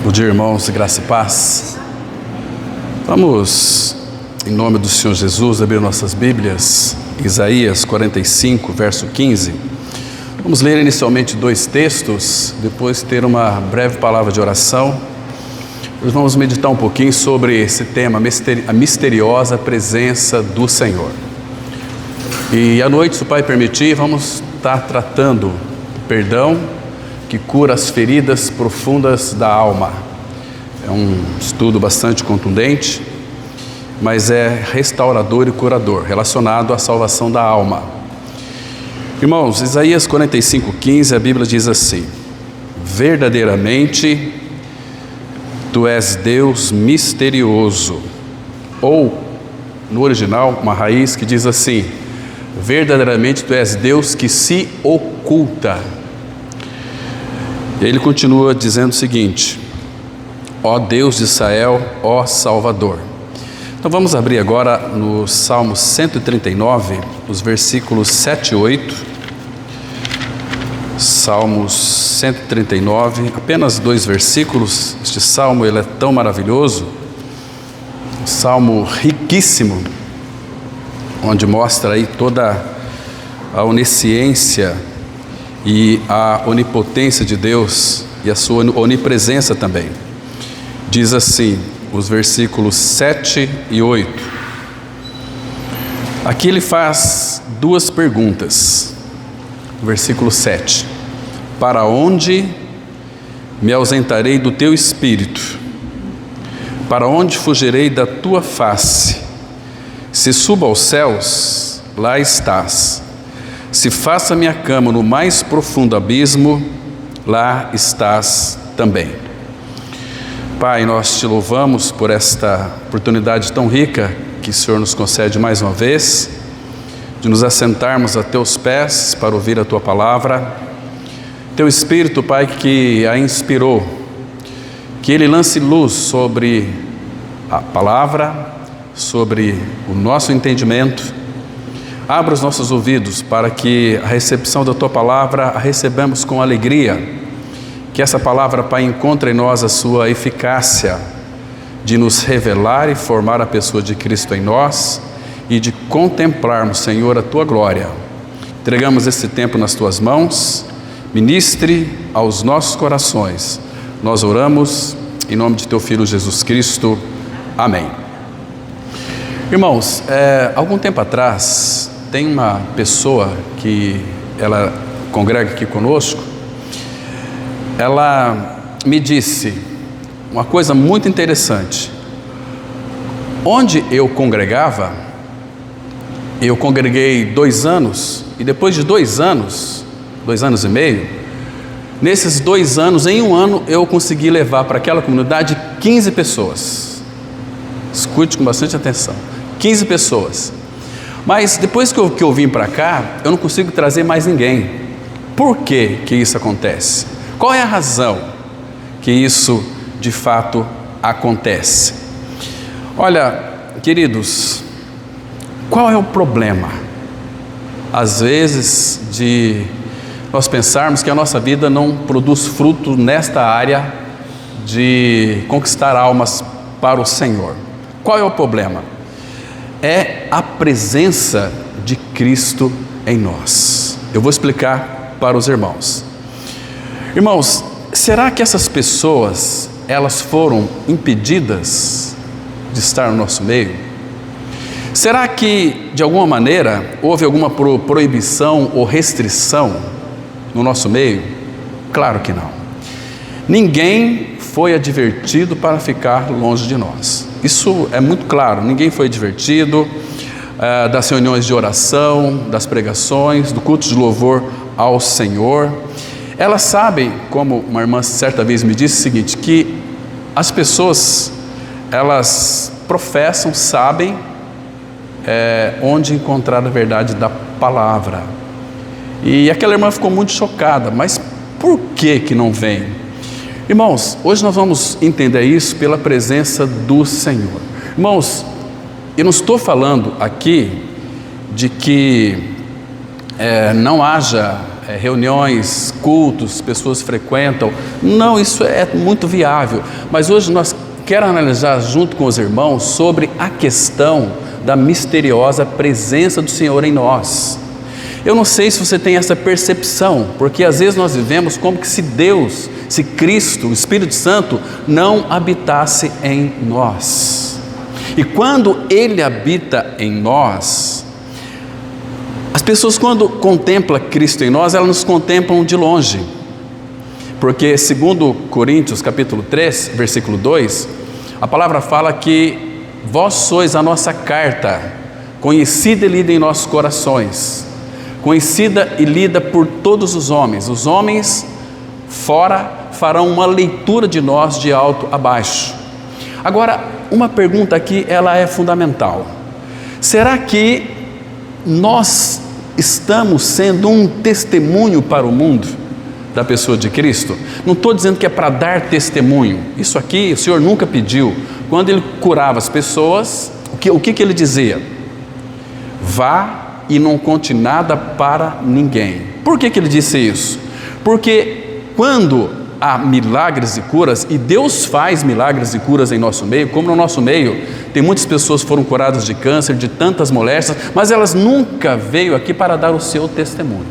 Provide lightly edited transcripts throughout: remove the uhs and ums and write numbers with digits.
Bom dia, irmãos, graça e paz. Vamos, em nome do Senhor Jesus, abrir nossas Bíblias, Isaías 45, verso 15. Vamos ler inicialmente dois textos, depois ter uma breve palavra de oração. Nós vamos meditar um pouquinho sobre esse tema, a misteriosa presença do Senhor. E à noite, se o Pai permitir, vamos estar tratando perdão que cura as feridas profundas da alma. É um estudo bastante contundente, mas é restaurador e curador, relacionado à salvação da alma. Irmãos, Isaías 45:15, a Bíblia diz assim: verdadeiramente tu és Deus misterioso. Ou, no original, uma raiz que diz assim: verdadeiramente tu és Deus que se oculta. Ele continua dizendo o seguinte: ó Deus de Israel, ó Salvador. Então vamos abrir agora no Salmo 139, os versículos 7 e 8. Salmos 139, apenas 2 versículos. Este salmo ele é tão maravilhoso, um salmo riquíssimo, onde mostra aí toda a onisciência e a onipotência de Deus e a sua onipresença também. Diz assim, os versículos 7 e 8. Aqui ele faz duas perguntas. Versículo 7: para onde me ausentarei do teu espírito? Para onde fugirei da tua face? Se subo aos céus, lá estás. Se faça minha cama no mais profundo abismo, lá estás também. Pai, nós te louvamos por esta oportunidade tão rica que o Senhor nos concede mais uma vez, de nos assentarmos a teus pés para ouvir a tua palavra. Teu Espírito, Pai, que a inspirou, que ele lance luz sobre a palavra, sobre o nosso entendimento. Abra os nossos ouvidos para que a recepção da tua palavra a recebamos com alegria. Que essa palavra, Pai, encontre em nós a sua eficácia de nos revelar e formar a pessoa de Cristo em nós e de contemplarmos, Senhor, a tua glória. Entregamos esse tempo nas tuas mãos. Ministre aos nossos corações. Nós oramos em nome de teu Filho Jesus Cristo. Amém. Irmãos, algum tempo atrás, tem uma pessoa que ela congrega aqui conosco. Ela me disse uma coisa muito interessante. Onde eu congregava, eu congreguei 2 anos, e depois de 2 anos, 2 anos e meio, nesses 2 anos, em 1 ano, eu consegui levar para aquela comunidade 15 pessoas. Escute com bastante atenção. 15 pessoas. Mas depois que eu vim para cá, eu não consigo trazer mais ninguém. Por que isso acontece? Qual é a razão que isso de fato acontece? Olha, queridos, qual é o problema? Às vezes de nós pensarmos que a nossa vida não produz fruto nesta área de conquistar almas para o Senhor. Qual é o problema? É a presença de Cristo em nós. Eu vou explicar para os irmãos. Irmãos, será que essas pessoas, elas foram impedidas de estar no nosso meio? Será que, de alguma maneira, houve alguma proibição ou restrição no nosso meio? Claro que não. Ninguém foi advertido para ficar longe de nós. Isso é muito claro. Ninguém foi advertido das reuniões de oração, das pregações, do culto de louvor ao Senhor. Elas sabem, como uma irmã certa vez me disse o seguinte, que as pessoas, elas professam, sabem onde encontrar a verdade da palavra. E aquela irmã ficou muito chocada, mas por que não vem? Irmãos, hoje nós vamos entender isso pela presença do Senhor. Irmãos, eu não estou falando aqui de que não haja reuniões, cultos, pessoas frequentam. Não, isso é muito viável. Mas hoje nós quero analisar junto com os irmãos sobre a questão da misteriosa presença do Senhor em nós. Eu não sei se você tem essa percepção, porque às vezes nós vivemos como que se Deus, se Cristo, o Espírito Santo, não habitasse em nós. E quando Ele habita em nós, as pessoas quando contemplam Cristo em nós, elas nos contemplam de longe. Porque segundo Coríntios capítulo 3, versículo 2, a palavra fala que vós sois a nossa carta, conhecida e lida em nossos corações, conhecida e lida por todos os homens fora farão uma leitura de nós de alto a baixo. Agora, uma pergunta aqui, ela é fundamental. Será que nós estamos sendo um testemunho para o mundo da pessoa de Cristo? Não estou dizendo que é para dar testemunho. Isso aqui o Senhor nunca pediu. Quando Ele curava as pessoas, o que Ele dizia? Vá e não conte nada para ninguém. Por que Ele disse isso? Porque quando há milagres e curas, e Deus faz milagres e curas em nosso meio, como no nosso meio tem muitas pessoas que foram curadas de câncer, de tantas moléstias, mas elas nunca veio aqui para dar o seu testemunho.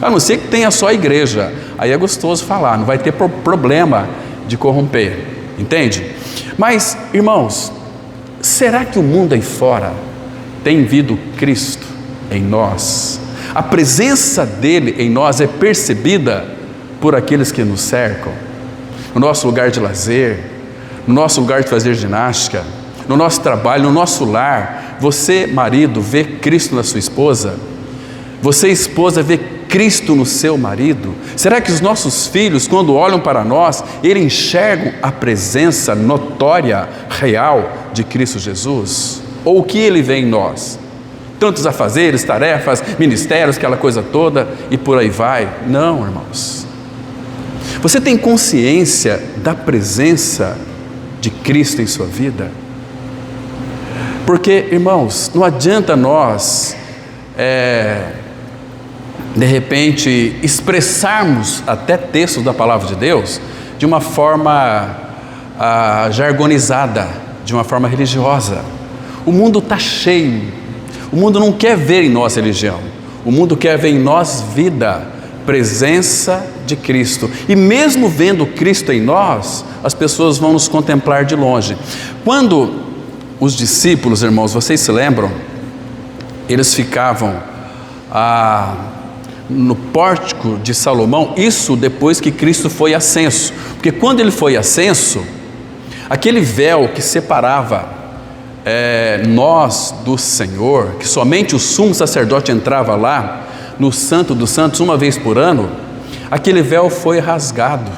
A não ser que tenha só a igreja, aí é gostoso falar, não vai ter problema de corromper, entende? Mas, irmãos, será que o mundo aí fora tem visto Cristo em nós? A presença dele em nós é percebida por aqueles que nos cercam, no nosso lugar de lazer, no nosso lugar de fazer ginástica, no nosso trabalho, no nosso lar. Você, marido, vê Cristo na sua esposa? Você, esposa, vê Cristo no seu marido? Será que os nossos filhos, quando olham para nós, eles enxergam a presença notória, real de Cristo Jesus? Ou o que Ele vê em nós? Tantos afazeres, tarefas, ministérios, aquela coisa toda, e por aí vai? Não, irmãos. Você tem consciência da presença de Cristo em sua vida? Porque, irmãos, não adianta nós, de repente, expressarmos até textos da palavra de Deus de uma forma jargonizada, de uma forma religiosa. O mundo está cheio. O mundo não quer ver em nós religião. O mundo quer ver em nós vida, presença de Cristo. E mesmo vendo Cristo em nós, as pessoas vão nos contemplar de longe. Quando os discípulos, irmãos, vocês se lembram? Eles ficavam no pórtico de Salomão, isso depois que Cristo foi ascenso. Porque quando Ele foi ascenso, aquele véu que separava nós do Senhor, que somente o sumo sacerdote entrava lá, no Santo dos Santos, uma vez por ano, aquele véu foi rasgado,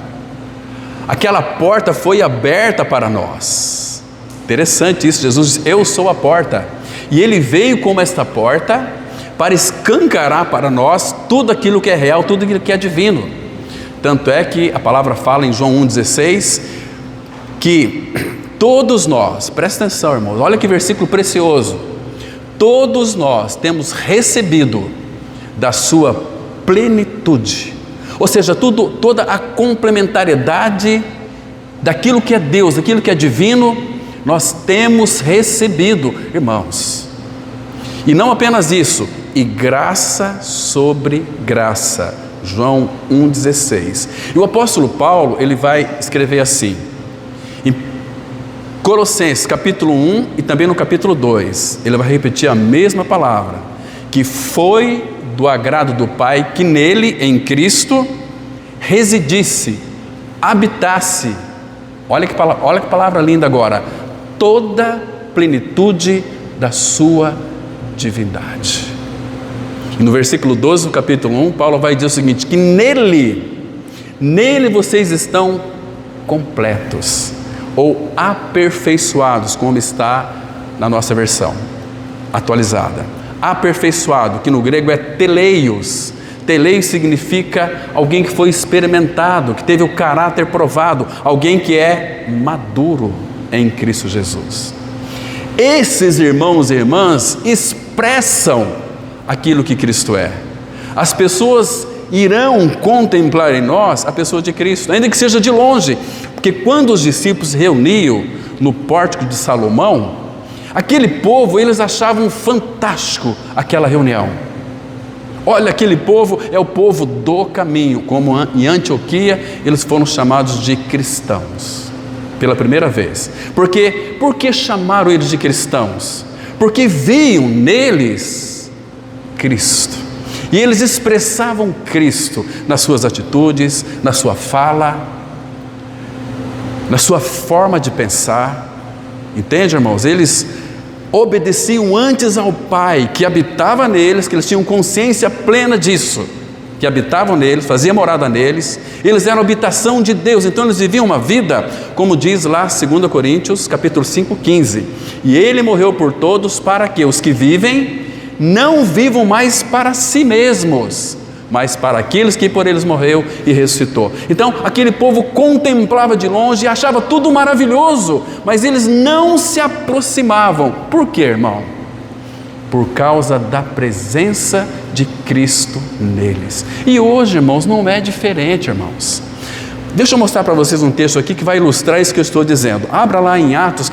aquela porta foi aberta para nós. Interessante isso, Jesus disse, eu sou a porta, e Ele veio como esta porta, para escancarar para nós tudo aquilo que é real, tudo aquilo que é divino. Tanto é que a palavra fala em João 1,16, que todos nós, presta atenção, irmãos, olha que versículo precioso, todos nós temos recebido da sua plenitude, ou seja, toda a complementariedade daquilo que é Deus, daquilo que é divino, nós temos recebido, irmãos. E não apenas isso, e graça sobre graça, João 1,16. E o apóstolo Paulo, ele vai escrever assim, em Colossenses capítulo 1 e também no capítulo 2, ele vai repetir a mesma palavra, que foi do agrado do Pai que nele, em Cristo, residisse, habitasse, olha que palavra linda agora, toda plenitude da sua divindade. E no versículo 12 do capítulo 1, Paulo vai dizer o seguinte, que nele vocês estão completos, ou aperfeiçoados, como está na nossa versão atualizada. Aperfeiçoado, que no grego é teleios. Teleios significa alguém que foi experimentado, que teve o caráter provado, alguém que é maduro em Cristo Jesus. Esses irmãos e irmãs expressam aquilo que Cristo é. As pessoas irão contemplar em nós a pessoa de Cristo, ainda que seja de longe, porque quando os discípulos se reuniam no pórtico de Salomão, aquele povo, eles achavam fantástico aquela reunião. Olha, aquele povo é o povo do caminho, como em Antioquia eles foram chamados de cristãos, pela primeira vez. Por que chamaram eles de cristãos? Porque viam neles Cristo, e eles expressavam Cristo nas suas atitudes, na sua fala, na sua forma de pensar. Entende, irmãos? Eles obedeciam antes ao Pai que habitava neles, que eles tinham consciência plena disso, que habitavam neles, fazia morada neles, eles eram habitação de Deus, então eles viviam uma vida, como diz lá 2 Coríntios, capítulo 5, 15, e Ele morreu por todos para que os que vivem não vivam mais para si mesmos, mas para aqueles que por eles morreu e ressuscitou. Então aquele povo contemplava de longe e achava tudo maravilhoso, mas eles não se aproximavam. Por quê, irmão? Por causa da presença de Cristo neles. E hoje, irmãos, não é diferente, irmãos. Deixa eu mostrar para vocês um texto aqui que vai ilustrar isso que eu estou dizendo. Abra lá em Atos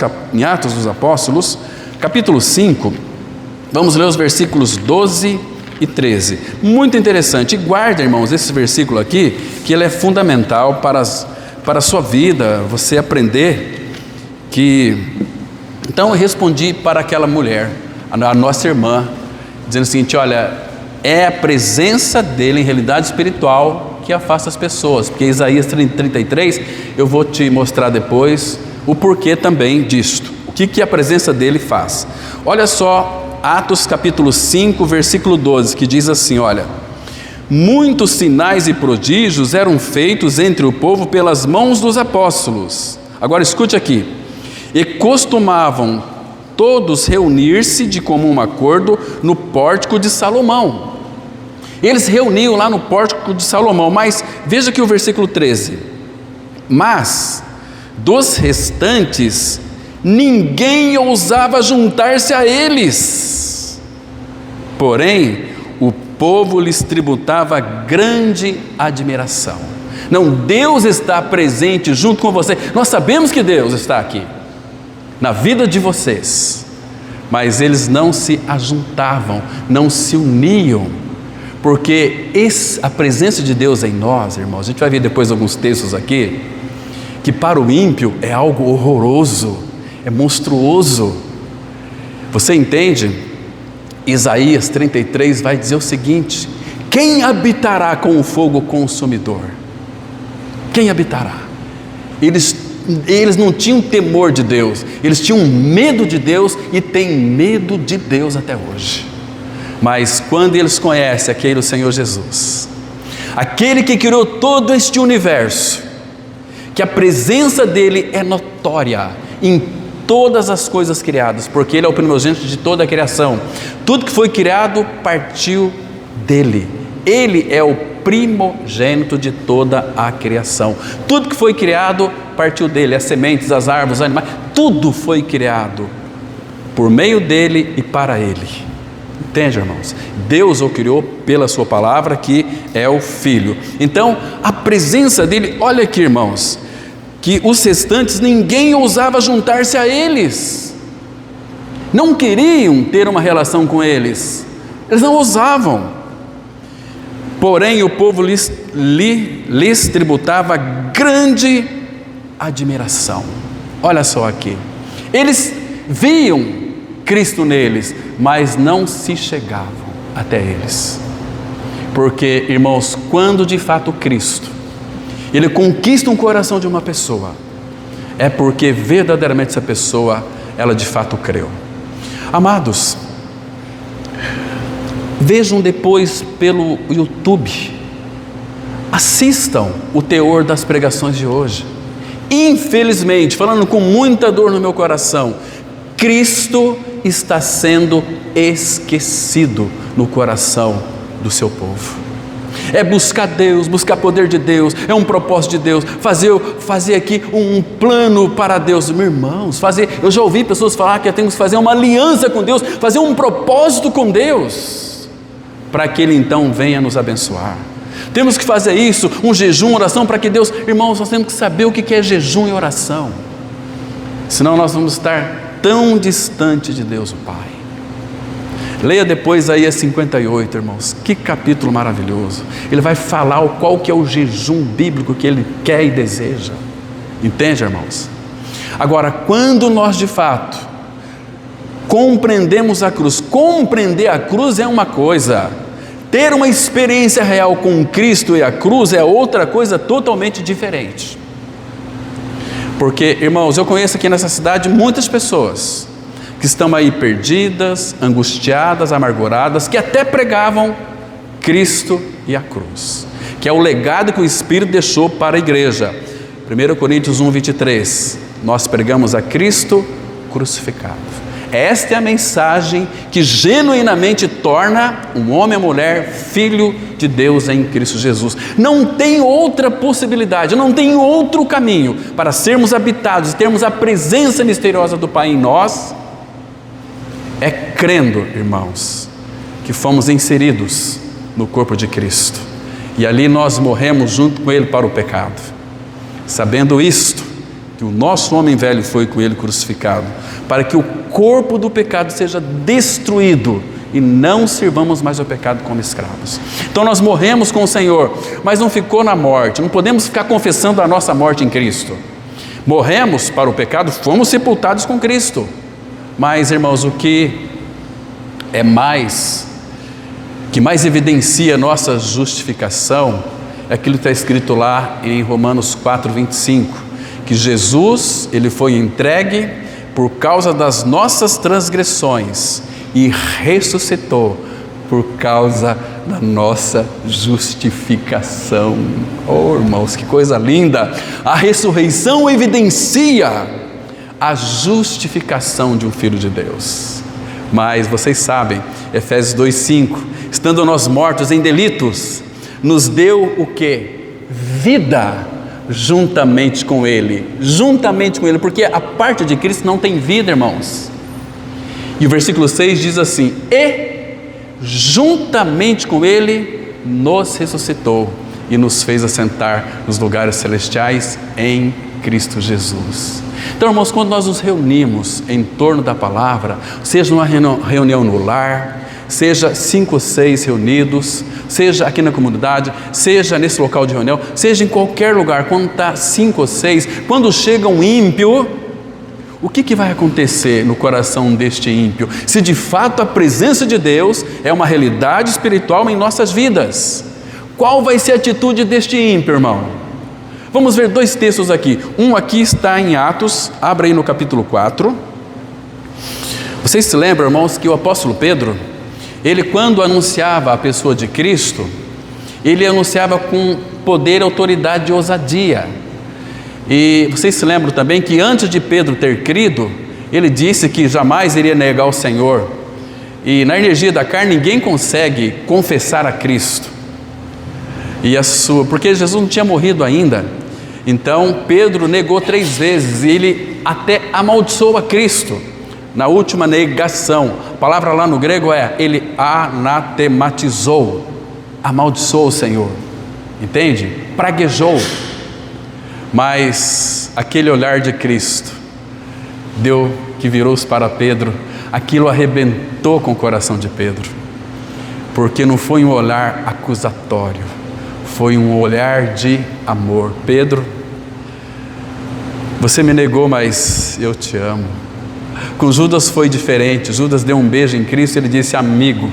dos Apóstolos, capítulo 5, vamos ler os versículos 12 e 13, muito interessante. E guarda, irmãos, esse versículo aqui, que ele é fundamental para a sua vida, você aprender que... Então eu respondi para aquela mulher, a nossa irmã, dizendo o seguinte: olha, é a presença dele em realidade espiritual que afasta as pessoas, porque Isaías 33, eu vou te mostrar depois o porquê também disto, o que a presença dele faz. Olha só, Atos capítulo 5, versículo 12, que diz assim, olha: muitos sinais e prodígios eram feitos entre o povo pelas mãos dos apóstolos. Agora escute aqui: e costumavam todos reunir-se de comum acordo no pórtico de Salomão. Eles reuniam lá no pórtico de Salomão, mas veja aqui o versículo 13: mas dos restantes ninguém ousava juntar-se a eles, porém o povo lhes tributava grande admiração. Não, Deus está presente junto com você. Nós sabemos que Deus está aqui na vida de vocês, mas eles não se ajuntavam, não se uniam, porque a presença de Deus em nós, irmãos, a gente vai ver depois alguns textos aqui, que para o ímpio é algo horroroso, é monstruoso. Você entende? Isaías 33 vai dizer o seguinte: quem habitará com o fogo consumidor? Quem habitará? Eles não tinham temor de Deus, eles tinham medo de Deus e têm medo de Deus até hoje. Mas quando eles conhecem aquele Senhor Jesus, aquele que criou todo este universo, que a presença dele é notória em todas as coisas criadas, porque ele é o primogênito de toda a criação. Tudo que foi criado partiu dele. Ele é o primogênito de toda a criação. Tudo que foi criado partiu dele, as sementes, as árvores, os animais, tudo foi criado por meio dele e para ele. Entende, irmãos? Deus o criou pela sua palavra, que é o Filho. Então, a presença dele, olha aqui, irmãos, que os restantes ninguém ousava juntar-se a eles, não queriam ter uma relação com eles, eles não ousavam. Porém o povo lhes tributava grande admiração. Olha só aqui, eles viam Cristo neles, mas não se chegavam até eles, porque, irmãos, quando de fato Cristo ele conquista um coração de uma pessoa, é porque verdadeiramente essa pessoa, ela de fato creu. Amados, vejam depois pelo YouTube, assistam o teor das pregações de hoje. Infelizmente, falando com muita dor no meu coração, Cristo está sendo esquecido no coração do seu povo. É buscar Deus, buscar poder de Deus, é um propósito de Deus, fazer aqui um plano para Deus. Meus irmãos, eu já ouvi pessoas falar que temos que fazer uma aliança com Deus, fazer um propósito com Deus, para que Ele então venha nos abençoar. temos que fazer isso, um jejum, oração, para que Deus, irmãos, nós temos que saber o que é jejum e oração, senão nós vamos estar tão distante de Deus o Pai. Leia depois Isaías 58, irmãos, que capítulo maravilhoso. Ele vai falar qual que é o jejum bíblico que ele quer e deseja, entende, irmãos? Agora, quando nós de fato compreendemos a cruz, compreender a cruz é uma coisa, ter uma experiência real com Cristo e a cruz é outra coisa totalmente diferente. Porque, irmãos, eu conheço aqui nessa cidade muitas pessoas que estão aí perdidas, angustiadas, amarguradas, que até pregavam Cristo e a cruz, que é o legado que o Espírito deixou para a igreja. 1 Coríntios 1, 23, nós pregamos a Cristo crucificado. Esta é a mensagem que genuinamente torna um homem e mulher filho de Deus em Cristo Jesus. Não tem outra possibilidade, não tem outro caminho para sermos habitados e termos a presença misteriosa do Pai em nós, é crendo, irmãos, que fomos inseridos no corpo de Cristo, e ali nós morremos junto com Ele para o pecado, sabendo isto, que o nosso homem velho foi com Ele crucificado, para que o corpo do pecado seja destruído, e não sirvamos mais ao pecado como escravos. Então nós morremos com o Senhor, mas não ficou na morte, não podemos ficar confessando a nossa morte em Cristo. Morremos para o pecado, fomos sepultados com Cristo. Mas, irmãos, o que mais evidencia a nossa justificação é aquilo que está escrito lá em Romanos 4, 25, que Jesus, Ele foi entregue por causa das nossas transgressões e ressuscitou por causa da nossa justificação. Oh, irmãos, que coisa linda! A ressurreição evidencia a justificação de um filho de Deus. Mas vocês sabem, Efésios 2,5, estando nós mortos em delitos, nos deu o que? Vida, juntamente com Ele, porque a parte de Cristo não tem vida, irmãos. E o versículo 6 diz assim: e juntamente com Ele nos ressuscitou e nos fez assentar nos lugares celestiais em Cristo Jesus. Então, irmãos, quando nós nos reunimos em torno da palavra, seja numa reunião no lar, seja 5 ou 6 reunidos, seja aqui na comunidade, seja nesse local de reunião, seja em qualquer lugar, quando está 5 ou 6, quando chega um ímpio, o que vai acontecer no coração deste ímpio? Se de fato a presença de Deus é uma realidade espiritual em nossas vidas, qual vai ser a atitude deste ímpio, irmão? Vamos ver 2 textos aqui. Um aqui está em Atos, abra aí no capítulo 4. Vocês se lembram, irmãos, que o apóstolo Pedro, ele quando anunciava a pessoa de Cristo, ele anunciava com poder, autoridade e ousadia. E vocês se lembram também que antes de Pedro ter crido, ele disse que jamais iria negar o Senhor. E na energia da carne ninguém consegue confessar a Cristo. Porque Jesus não tinha morrido ainda. Então Pedro negou 3 vezes e ele até amaldiçoou a Cristo. Na última negação, a palavra lá no grego ele anatematizou, amaldiçoou o Senhor, entende? Praguejou. Mas aquele olhar de Cristo, que virou-se para Pedro, aquilo arrebentou com o coração de Pedro, porque não foi um olhar acusatório, foi um olhar de amor. Pedro, você me negou, mas eu te amo. Com Judas foi diferente. Judas deu um beijo em Cristo e ele disse: amigo,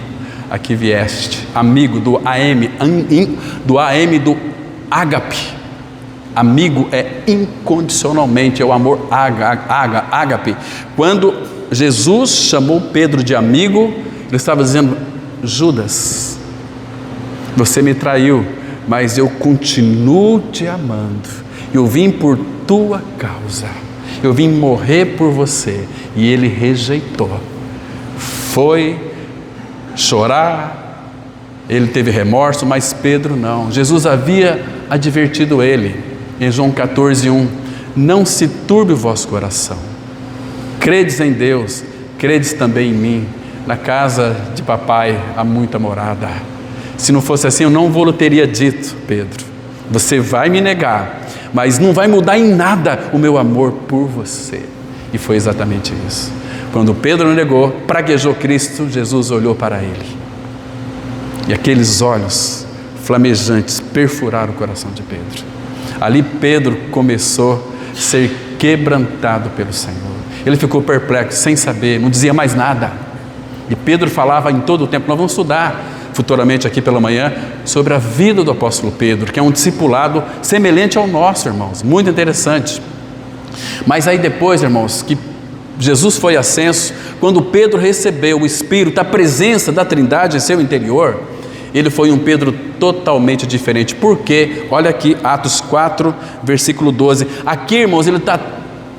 aqui vieste. Amigo do do ágape. Amigo é incondicionalmente, é o amor ágape. Quando Jesus chamou Pedro de amigo, ele estava dizendo: Judas, você me traiu, mas eu continuo te amando. Eu vim por tua causa, eu vim morrer por você. E ele rejeitou, foi chorar, ele teve remorso, mas Pedro não. Jesus havia advertido ele em João 14:1, não se turbe o vosso coração, credes em Deus, credes também em mim, na casa de papai há muita morada. Se não fosse assim, eu não vou teria dito, Pedro. Você vai me negar, mas não vai mudar em nada o meu amor por você. E foi exatamente isso. Quando Pedro negou, praguejou Cristo, Jesus olhou para ele. E aqueles olhos flamejantes perfuraram o coração de Pedro. Ali Pedro começou a ser quebrantado pelo Senhor. Ele ficou perplexo, sem saber, não dizia mais nada. E Pedro falava em todo o tempo. Nós vamos estudar futuramente aqui pela manhã sobre a vida do apóstolo Pedro, que é um discipulado semelhante ao nosso, irmãos, muito interessante. Mas aí depois, irmãos, que Jesus foi ascenso, quando Pedro recebeu o Espírito, a presença da Trindade em seu interior, ele foi um Pedro totalmente diferente. Por quê? Olha aqui, Atos 4, versículo 12. Aqui, irmãos, ele está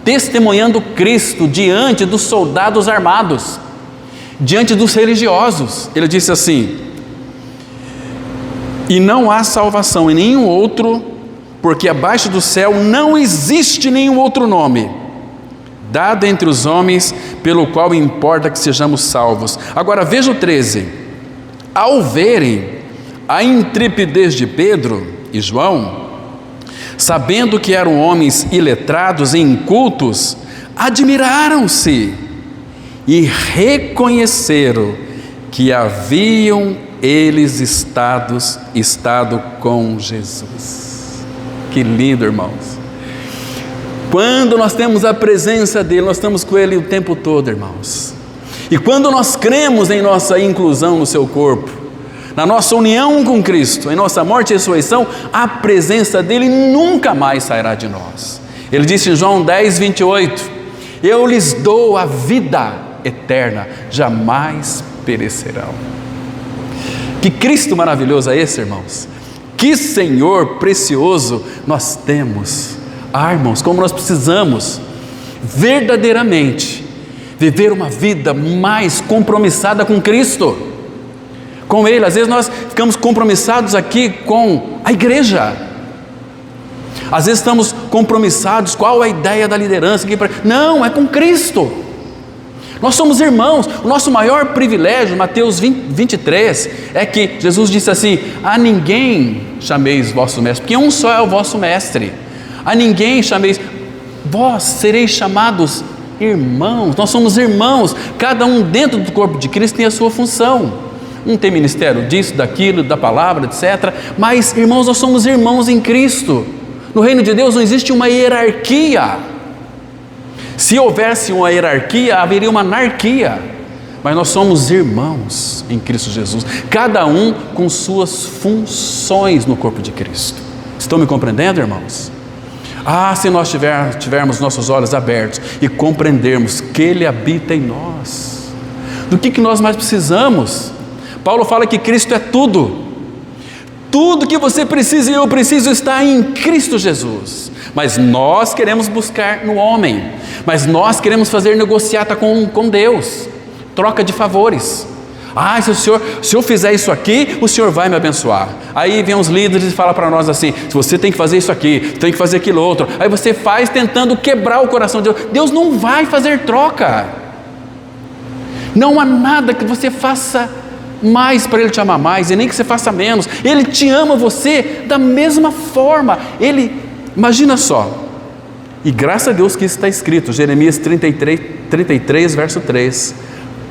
testemunhando Cristo diante dos soldados armados, diante dos religiosos. Ele disse assim: e não há salvação em nenhum outro, porque abaixo do céu não existe nenhum outro nome dado entre os homens pelo qual importa que sejamos salvos. Agora veja o 13. Ao verem a intrepidez de Pedro e João, sabendo que eram homens iletrados e incultos, admiraram-se e reconheceram que haviam eles estado com Jesus. Que lindo, irmãos. Quando nós temos a presença dele, nós estamos com ele o tempo todo, irmãos. E quando nós cremos em nossa inclusão no seu corpo, na nossa união com Cristo, em nossa morte e ressurreição, a presença dele nunca mais sairá de nós. Ele disse em João 10, 28, eu lhes dou a vida eterna, jamais perecerão. Que Cristo maravilhoso é esse, irmãos? Que Senhor precioso nós temos. Irmãos, como nós precisamos verdadeiramente viver uma vida mais compromissada com Cristo, com Ele. Às vezes nós ficamos compromissados aqui com a igreja, às vezes estamos compromissados, qual a ideia da liderança? Não, é com Cristo. Nós somos irmãos. O nosso maior privilégio, Mateus 23, é que Jesus disse assim: a ninguém chameis vosso mestre, porque um só é o vosso mestre. A ninguém chameis, vós sereis chamados irmãos. Nós somos irmãos, cada um dentro do corpo de Cristo tem a sua função. Um tem ministério disso, daquilo, da palavra, etc. Mas, irmãos, nós somos irmãos em Cristo. No reino de Deus não existe uma hierarquia. Se houvesse uma hierarquia, haveria uma anarquia. Mas nós somos irmãos em Cristo Jesus, cada um com suas funções no corpo de Cristo. Estão me compreendendo, irmãos? Se nós tivermos nossos olhos abertos e compreendermos que Ele habita em nós, do que nós mais precisamos? Paulo fala que Cristo é tudo. Tudo que você precisa e eu preciso está em Cristo Jesus. Mas nós queremos buscar no homem, mas nós queremos fazer negociata com Deus, troca de favores. Se eu fizer isso aqui, o Senhor vai me abençoar. Aí vem os líderes e falam para nós assim: você tem que fazer isso aqui, tem que fazer aquilo outro. Aí você faz tentando quebrar o coração de Deus. Deus não vai fazer troca. Não há nada que você faça mais para Ele te amar mais, e nem que você faça menos. Ele te ama você da mesma forma. Imagina só, e graças a Deus que isso está escrito, Jeremias 33, verso 3,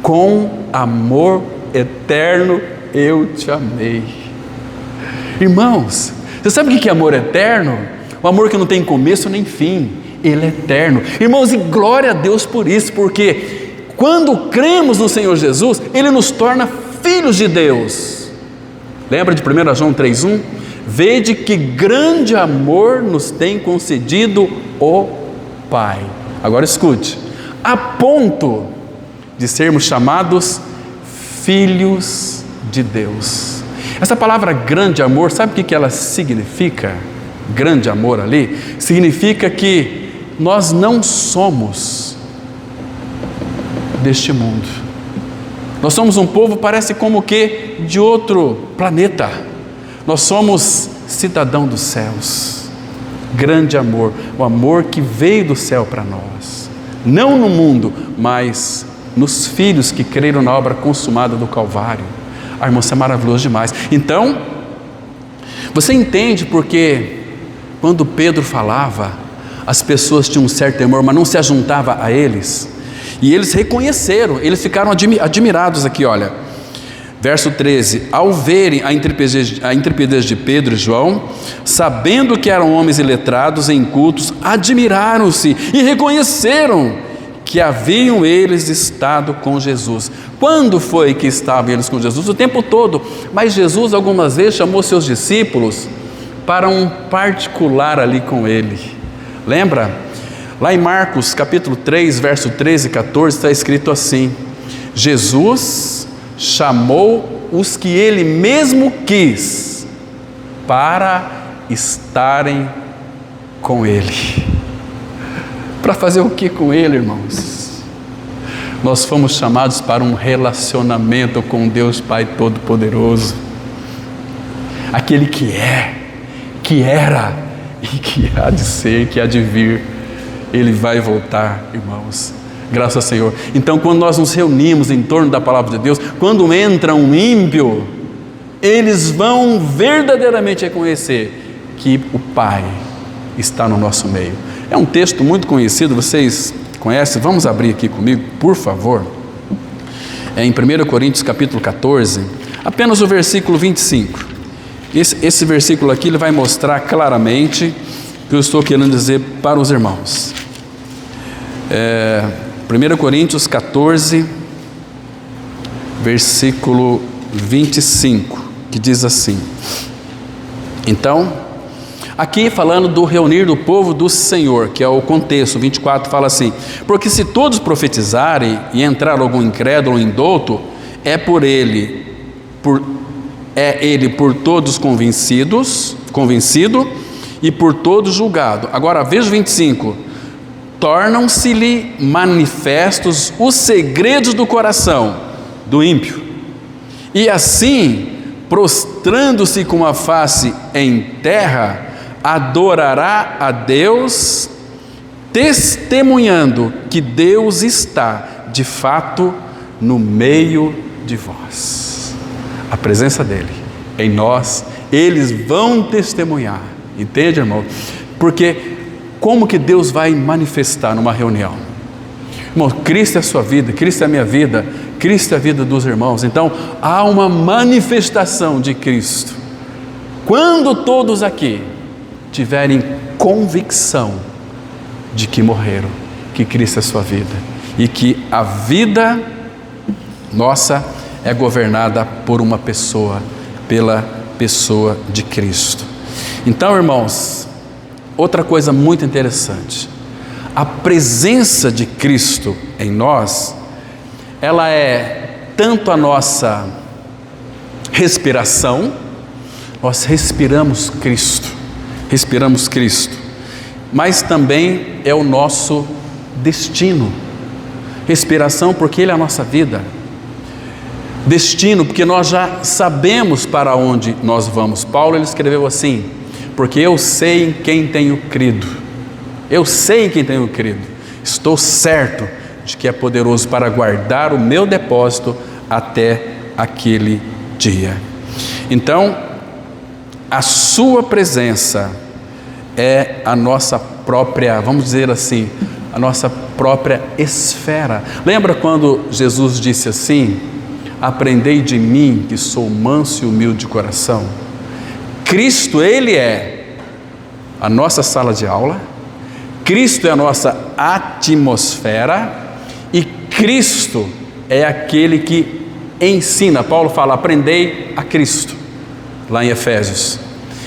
com amor eterno eu te amei. Irmãos, você sabe o que é amor eterno? O amor que não tem começo nem fim, ele é eterno. Irmãos, e glória a Deus por isso, porque quando cremos no Senhor Jesus, Ele nos torna filhos de Deus. Lembra de 1 João 3,1? Vede que grande amor nos tem concedido o Pai. Agora escute: a ponto de sermos chamados filhos de Deus. Essa palavra grande amor, sabe o que ela significa? Grande amor ali significa que nós não somos deste mundo. Nós somos um povo, parece como que de outro planeta. Nós somos cidadão dos céus. Grande amor, o amor que veio do céu para nós, não no mundo, mas nos filhos que creram na obra consumada do Calvário. Ah, irmão, isso é maravilhoso demais. Então, você entende porque quando Pedro falava, as pessoas tinham um certo temor, mas não se ajuntava a eles. E eles reconheceram, eles ficaram admirados aqui, olha. Verso 13: ao verem a intrepidez de Pedro e João, sabendo que eram homens iletrados e incultos, admiraram-se e reconheceram que haviam eles estado com Jesus. Quando foi que estavam eles com Jesus? O tempo todo. Mas Jesus algumas vezes chamou seus discípulos para um particular ali com ele. Lembra? Lá em Marcos capítulo 3, verso 13 e 14, está escrito assim: Jesus chamou os que ele mesmo quis para estarem com ele. Para fazer o que com ele, irmãos? Nós fomos chamados para um relacionamento com Deus Pai Todo-Poderoso, aquele que é, que era e que há de ser, que há de vir. Ele vai voltar, irmãos, graças ao Senhor. Então, quando nós nos reunimos em torno da palavra de Deus, quando entra um ímpio, eles vão verdadeiramente reconhecer que o Pai está no nosso meio. É um texto muito conhecido, vocês conhecem? Vamos abrir aqui comigo, por favor. É em 1 Coríntios capítulo 14, apenas o versículo 25. Esse versículo aqui ele vai mostrar claramente o que eu estou querendo dizer para os irmãos. 1 Coríntios 14, versículo 25, que diz assim. Então, aqui falando do reunir do povo do Senhor, que é o contexto, 24 fala assim: porque se todos profetizarem e entrar algum incrédulo ou indouto, é ele por todos convencido e por todos julgado. Agora veja o 25: tornam-se-lhe manifestos os segredos do coração do ímpio, e assim, prostrando-se com a face em terra, adorará a Deus, testemunhando que Deus está de fato no meio de vós. A presença dele em nós, eles vão testemunhar, entende, irmão? Porque como que Deus vai manifestar numa reunião? Irmão, Cristo é a sua vida, Cristo é a minha vida, Cristo é a vida dos irmãos. Então há uma manifestação de Cristo quando todos aqui tiverem convicção de que morreram, que Cristo é a sua vida e que a vida nossa é governada por uma pessoa, pela pessoa de Cristo. Então, irmãos, outra coisa muito interessante, a presença de Cristo em nós, ela é tanto a nossa respiração, nós respiramos Cristo, mas também é o nosso destino. Respiração porque Ele é a nossa vida. Destino porque nós já sabemos para onde nós vamos. Paulo ele escreveu assim: porque eu sei em quem tenho crido. Eu sei em quem tenho crido. Estou certo de que é poderoso para guardar o meu depósito até aquele dia. Então, a sua presença é a nossa própria, vamos dizer assim, a nossa própria esfera. Lembra quando Jesus disse assim: aprendei de mim que sou manso e humilde de coração? Cristo, Ele é a nossa sala de aula, Cristo é a nossa atmosfera e Cristo é aquele que ensina. Paulo fala: aprendei a Cristo, lá em Efésios.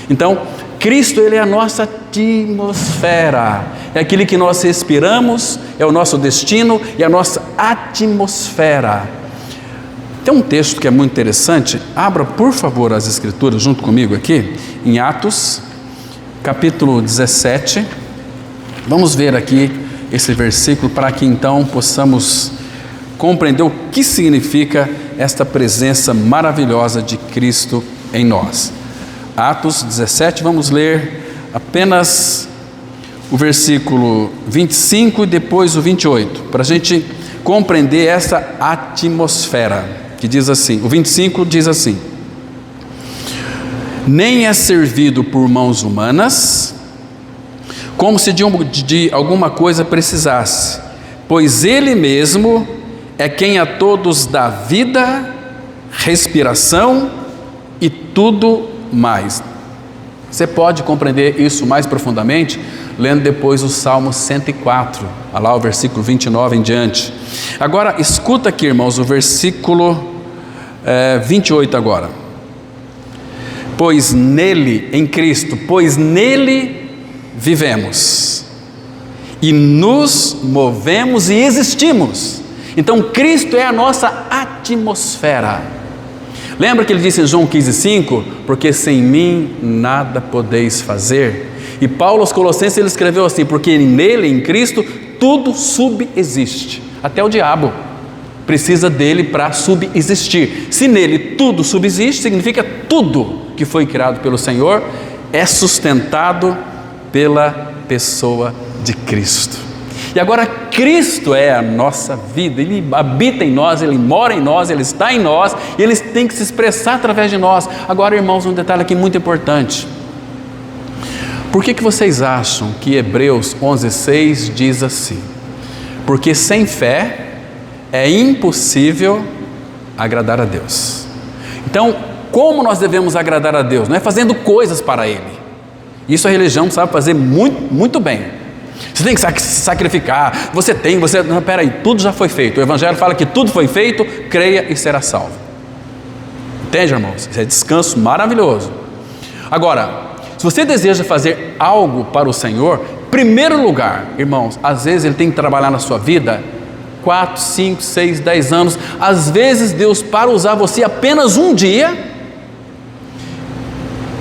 Então, Cristo, Ele é a nossa atmosfera, é aquele que nós respiramos, é o nosso destino e a nossa atmosfera. Tem um texto que é muito interessante, abra por favor as escrituras junto comigo aqui, em Atos, capítulo 17, vamos ver aqui esse versículo para que então possamos compreender o que significa esta presença maravilhosa de Cristo em nós. Atos 17, vamos ler apenas o versículo 25 e depois o 28, para a gente compreender essa atmosfera. que diz assim, o 25 diz assim: nem é servido por mãos humanas, como se de alguma coisa precisasse, pois Ele mesmo é quem a todos dá vida, respiração e tudo mais. Você pode compreender isso mais profundamente lendo depois o Salmo 104, lá o versículo 29 em diante. Agora, escuta aqui, irmãos, o versículo 28 agora. Pois nele, em Cristo, pois nele vivemos e nos movemos e existimos. Então Cristo é a nossa atmosfera. Lembra que ele disse em João 15,5? Porque sem mim nada podeis fazer. E Paulo aos Colossenses ele escreveu assim: porque nele, em Cristo, tudo subexiste. Até o diabo precisa dele para subsistir. Se nele tudo subsiste, significa tudo que foi criado pelo Senhor é sustentado pela pessoa de Cristo. E agora Cristo é a nossa vida, Ele habita em nós, Ele mora em nós, Ele está em nós, e Ele tem que se expressar através de nós. Agora, irmãos, um detalhe aqui muito importante. Por que vocês acham que Hebreus 11,6 diz assim? Porque sem fé é impossível agradar a Deus. Então, como nós devemos agradar a Deus? Não é fazendo coisas para Ele. Isso a religião sabe fazer muito, muito bem. Você tem que sacrificar, não, peraí, tudo já foi feito. O Evangelho fala que tudo foi feito, creia e será salvo. Entende, irmãos? Isso é descanso maravilhoso. Agora, se você deseja fazer algo para o Senhor, primeiro lugar, irmãos, às vezes Ele tem que trabalhar na sua vida 4, 5, 6, 10 anos. Às vezes Deus, para usar você apenas um dia,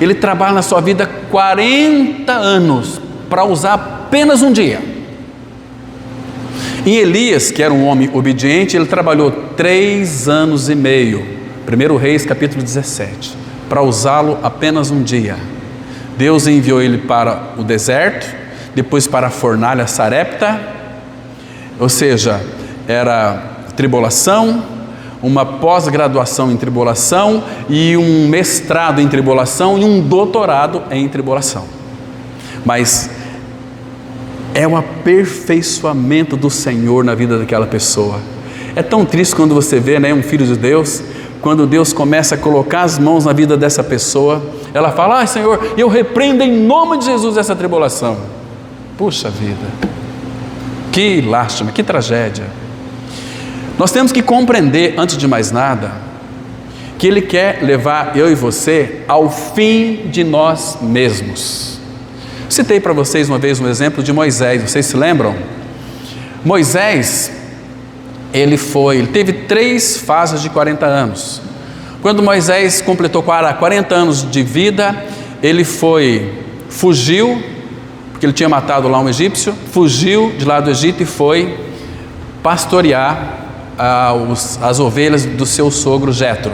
Ele trabalha na sua vida 40 anos para usar apenas um dia. Em Elias, que era um homem obediente, ele trabalhou 3 anos e meio, 1 Reis capítulo 17, para usá-lo apenas um dia. Deus enviou ele para o deserto, depois para a fornalha Sarepta, ou seja, era tribulação, uma pós-graduação em tribulação e um mestrado em tribulação e um doutorado em tribulação. Mas é o aperfeiçoamento do Senhor na vida daquela pessoa. É tão triste quando você vê, um filho de Deus, quando Deus começa a colocar as mãos na vida dessa pessoa, ela fala: Senhor, eu repreendo em nome de Jesus essa tribulação. Puxa vida, que lástima, que tragédia. Nós temos que compreender, antes de mais nada, que Ele quer levar eu e você ao fim de nós mesmos. Citei para vocês uma vez um exemplo de Moisés, vocês se lembram? Moisés, ele teve 3 fases de 40 anos. Quando Moisés completou 40 anos de vida, ele fugiu, porque ele tinha matado lá um egípcio, fugiu de lá do Egito e foi pastorear as ovelhas do seu sogro Jetro.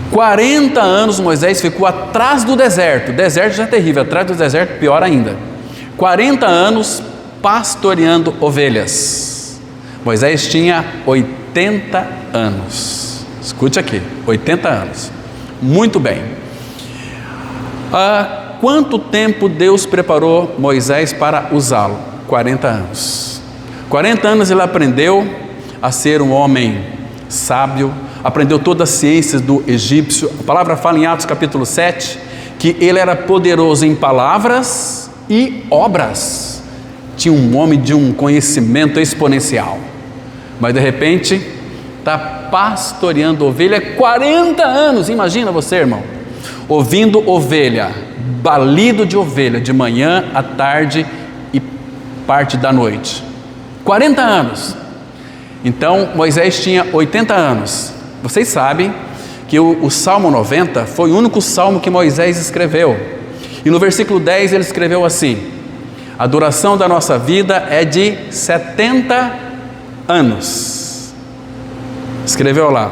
40 anos Moisés ficou atrás do deserto. O deserto já é terrível, atrás do deserto pior ainda. 40 anos pastoreando ovelhas. Moisés tinha 80 anos. Escute aqui, 80 anos. Muito bem. Quanto tempo Deus preparou Moisés para usá-lo? 40 anos. 40 anos ele aprendeu a ser um homem sábio, aprendeu todas as ciências do egípcio. A palavra fala em Atos capítulo 7 que ele era poderoso em palavras e obras. Tinha um homem de um conhecimento exponencial, mas de repente está pastoreando ovelha 40 anos. Imagina você, irmão, ouvindo ovelha, balido de ovelha de manhã à tarde e parte da noite. 40 anos. Então Moisés tinha 80 anos. Vocês sabem que o Salmo 90 foi o único salmo que Moisés escreveu. E no versículo 10 ele escreveu assim: a duração da nossa vida é de 70 anos. Escreveu lá.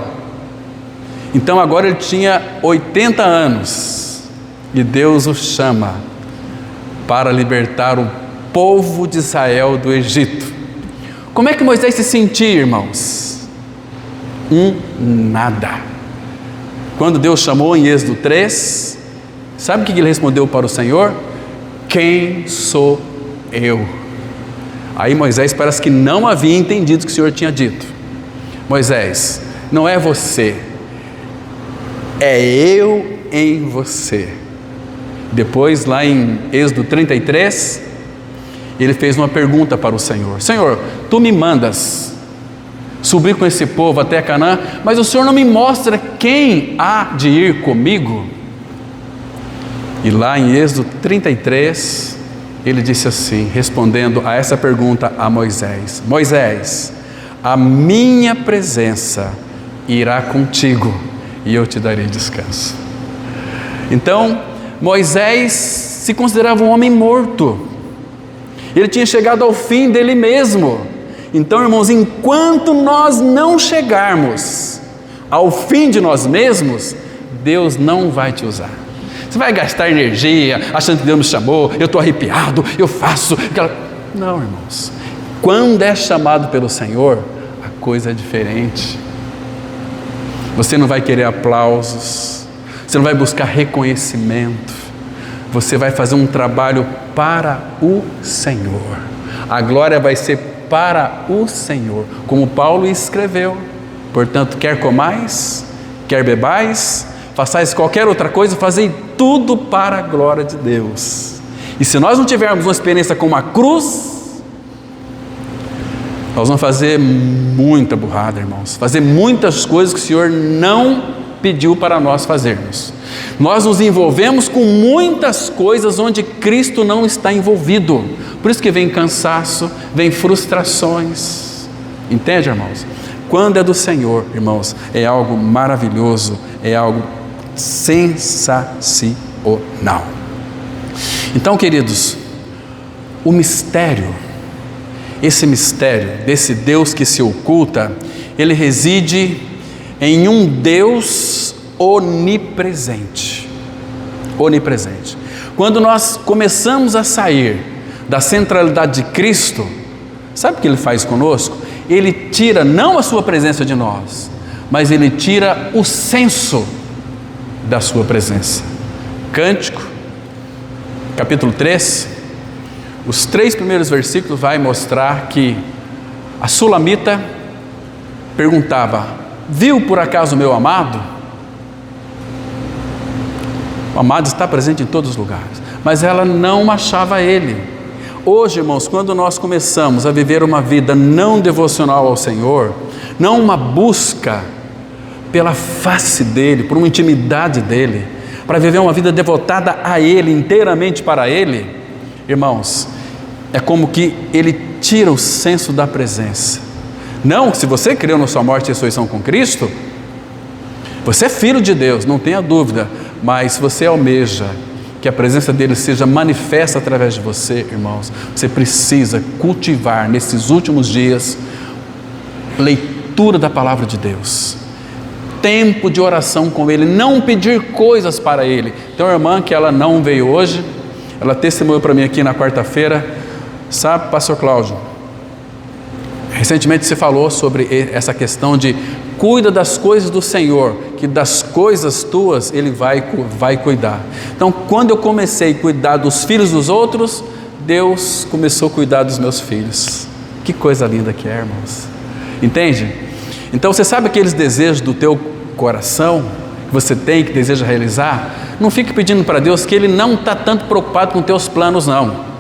Então agora ele tinha 80 anos e Deus o chama para libertar o povo de Israel do Egito. Como é que Moisés se sentia, irmãos? nada. Quando Deus chamou em Êxodo 3, sabe o que ele respondeu para o Senhor? Quem sou eu? Aí Moisés parece que não havia entendido o que o Senhor tinha dito. Moisés, não é você, é eu em você. Depois, lá em Êxodo 33, ele fez uma pergunta para o Senhor: Senhor, tu me mandas subir com esse povo até Canaã, mas o Senhor não me mostra quem há de ir comigo? E lá em Êxodo 33, ele disse assim, respondendo a essa pergunta a Moisés: Moisés, a minha presença irá contigo e eu te darei descanso. Então, Moisés se considerava um homem morto. Ele tinha chegado ao fim dele mesmo. Então, irmãos, enquanto nós não chegarmos ao fim de nós mesmos, Deus não vai te usar. Você vai gastar energia achando que Deus me chamou, eu estou arrepiado, eu faço aquela... Não, irmãos. Quando é chamado pelo Senhor, a coisa é diferente. Você não vai querer aplausos, você não vai buscar reconhecimento, você vai fazer um trabalho para o Senhor. A glória vai ser para o Senhor, como Paulo escreveu. Portanto, quer comais, quer bebais, façais qualquer outra coisa, fazei tudo para a glória de Deus. E se nós não tivermos uma experiência com uma cruz, nós vamos fazer muita burrada, irmãos, fazer muitas coisas que o Senhor não pediu para nós fazermos. Nós nos envolvemos com muitas coisas onde Cristo não está envolvido. Por isso que vem cansaço, vem frustrações. Entende, irmãos? Quando é do Senhor, irmãos, é algo maravilhoso, é algo sensacional. Então, queridos, o mistério, esse mistério desse Deus que se oculta, ele reside em um Deus onipresente. Onipresente. Quando nós começamos a sair da centralidade de Cristo, sabe o que Ele faz conosco? Ele tira não a sua presença de nós, mas Ele tira o senso da sua presença. Cântico, capítulo 3, os 3 primeiros versículos vai mostrar que a sulamita perguntava: viu por acaso o meu amado? O amado está presente em todos os lugares, mas ela não achava ele. Hoje, irmãos, quando nós começamos a viver uma vida não devocional ao Senhor, não uma busca pela face dEle, por uma intimidade dEle, para viver uma vida devotada a Ele, inteiramente para Ele, irmãos, é como que Ele tira o senso da presença. Não, se você creu na sua morte e ressurreição com Cristo, você é filho de Deus, não tenha dúvida, mas se você almeja que a presença dele seja manifesta através de você, irmãos, você precisa cultivar nesses últimos dias leitura da palavra de Deus, tempo de oração com ele, não pedir coisas para ele. Tem uma irmã que ela não veio hoje, ela testemunhou para mim aqui na quarta-feira, sabe, pastor Cláudio, recentemente você falou sobre essa questão de cuida das coisas do Senhor, que das coisas tuas Ele vai cuidar. Então, quando eu comecei a cuidar dos filhos dos outros, Deus começou a cuidar dos meus filhos. Que coisa linda que é, irmãos. Entende? Então, você sabe aqueles desejos do teu coração, que você tem, que deseja realizar? Não fique pedindo para Deus, que Ele não está tanto preocupado com teus planos, não.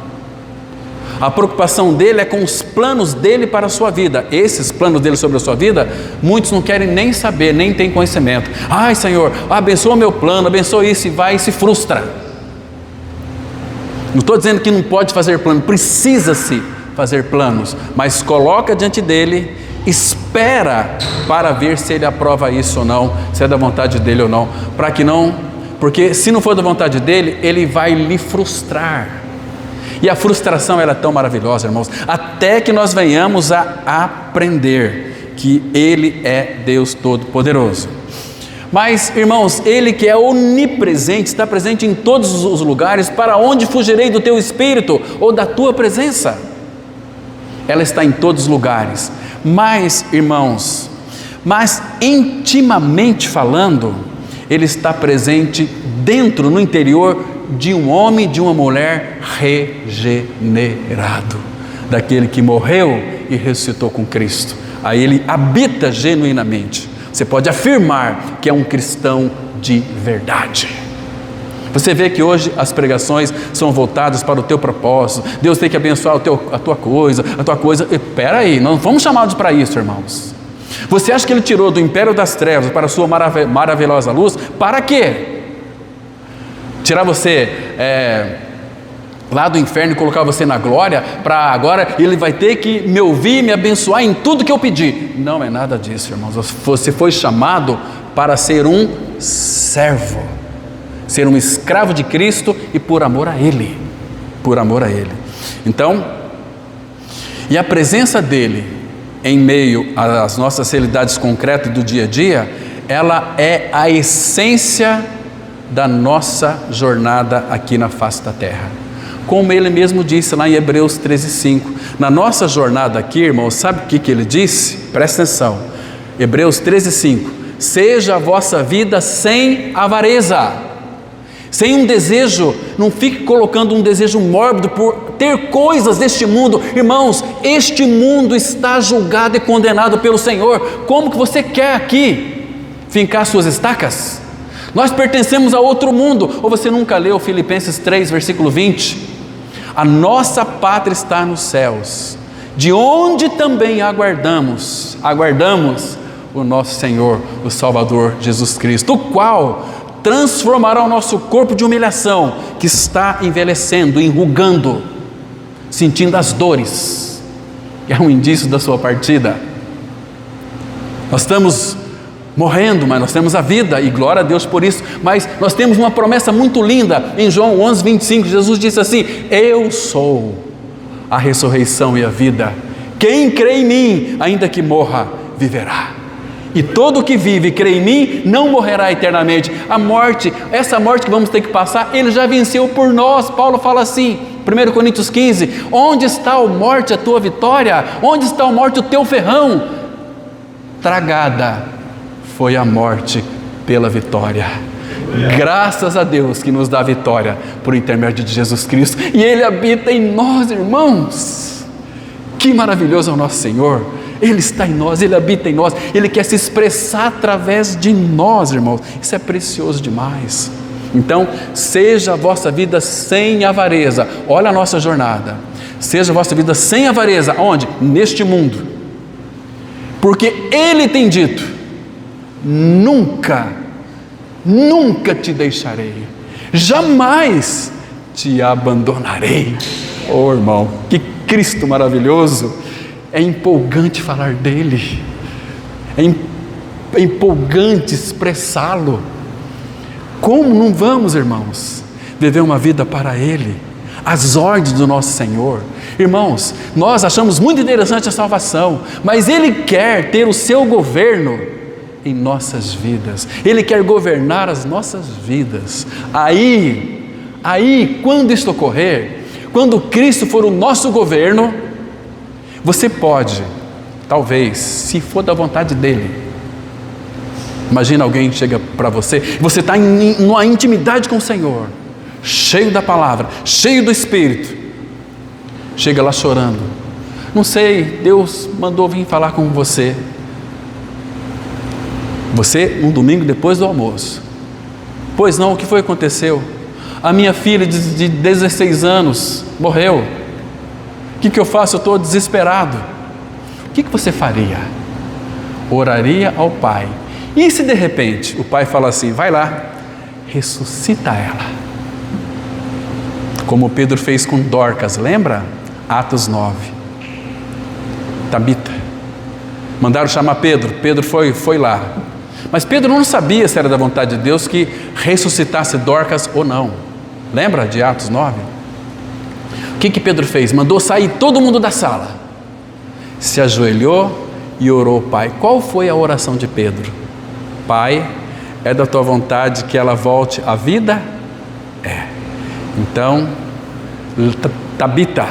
A preocupação dele é com os planos dele para a sua vida. Esses planos dele sobre a sua vida, muitos não querem nem saber, nem têm conhecimento. Ai, Senhor, abençoa meu plano, abençoa isso, e vai e se frustra. Não estou dizendo que não pode fazer plano, precisa-se fazer planos, mas coloca diante dele, espera para ver se ele aprova isso ou não, se é da vontade dele ou não, para que não, porque se não for da vontade dele, ele vai lhe frustrar. E a frustração ela é tão maravilhosa, irmãos, até que nós venhamos a aprender que Ele é Deus Todo-Poderoso. Mas, irmãos, Ele que é onipresente, está presente em todos os lugares. Para onde fugirei do Teu Espírito ou da Tua presença? Ela está em todos os lugares. Mas, irmãos, mas intimamente falando, Ele está presente dentro, no interior de um homem e de uma mulher regenerado, daquele que morreu e ressuscitou com Cristo. Aí Ele habita genuinamente. Você pode afirmar que é um cristão de verdade. Você vê que hoje as pregações são voltadas para o teu propósito. Deus tem que abençoar a tua coisa. Espera aí, não fomos chamados para isso, irmãos. Você acha que Ele tirou do império das trevas para a sua maravilhosa luz? Para quê? Tirar você lá do inferno e colocar você na glória, para agora Ele vai ter que me ouvir, me abençoar em tudo que eu pedir. Não é nada disso, irmãos. Você foi chamado para ser um servo, ser um escravo de Cristo e por amor a Ele. Por amor a Ele. Então, e a presença dEle em meio às nossas realidades concretas do dia a dia, ela é a essência da nossa jornada aqui na face da terra. Como Ele mesmo disse lá em Hebreus 13:5. Na nossa jornada aqui, irmãos, sabe o que Ele disse? Presta atenção. Hebreus 13:5. Seja a vossa vida sem avareza, sem um desejo, não fique colocando um desejo mórbido por ter coisas deste mundo. Irmãos, este mundo está julgado e condenado pelo Senhor. Como que você quer aqui fincar suas estacas? Nós pertencemos a outro mundo. Ou você nunca leu Filipenses 3, versículo 20? A nossa pátria está nos céus, de onde também aguardamos o nosso Senhor, o Salvador Jesus Cristo, o qual transformará o nosso corpo de humilhação, que está envelhecendo, enrugando, sentindo as dores, que é um indício da sua partida. Nós estamos morrendo, mas nós temos a vida, e glória a Deus por isso. Mas nós temos uma promessa muito linda, em João 11:25, Jesus disse assim: eu sou a ressurreição e a vida, quem crê em mim, ainda que morra, viverá. E todo que vive e crê em mim, não morrerá eternamente. A morte, essa morte que vamos ter que passar, Ele já venceu por nós. Paulo fala assim, 1 Coríntios 15, onde está, ó morte, a tua vitória? Onde está, ó morte, o teu ferrão? Tragada foi a morte pela vitória. Graças a Deus que nos dá a vitória por intermédio de Jesus Cristo. E Ele habita em nós, irmãos. Que maravilhoso é o nosso Senhor. Ele está em nós, Ele habita em nós, Ele quer se expressar através de nós, irmãos. Isso é precioso demais. Então, seja a vossa vida sem avareza. Olha a nossa jornada. Seja a vossa vida sem avareza. Onde? Neste mundo. Porque Ele tem dito: nunca te deixarei, jamais te abandonarei. Oh, irmão, que Cristo maravilhoso. É empolgante falar dele, é empolgante expressá-lo. Como não vamos, irmãos, viver uma vida para Ele, as ordens do nosso Senhor? Irmãos, nós achamos muito interessante a salvação, mas Ele quer ter o seu governo em nossas vidas, Ele quer governar as nossas vidas. Aí, quando isto ocorrer, quando Cristo for o nosso governo, você pode, talvez, se for da vontade dEle. Imagina alguém chega para você está em uma intimidade com o Senhor, cheio da palavra, cheio do Espírito, chega lá chorando. Não sei, Deus mandou vir falar com você. Você, um domingo depois do almoço. Pois não, o que foi que aconteceu? A minha filha de 16 anos morreu. O que eu faço? Eu estou desesperado. O que você faria? Oraria ao Pai. E se de repente o Pai fala assim: vai lá, ressuscita ela, como Pedro fez com Dorcas, lembra? Atos 9. Tabita, mandaram chamar Pedro. Pedro foi lá, mas Pedro não sabia se era da vontade de Deus que ressuscitasse Dorcas ou não. Lembra de Atos 9? O que Pedro fez? Mandou sair todo mundo da sala, se ajoelhou e orou ao Pai. Qual foi a oração de Pedro? Pai, é da tua vontade que ela volte à vida? É. Então, Tabita,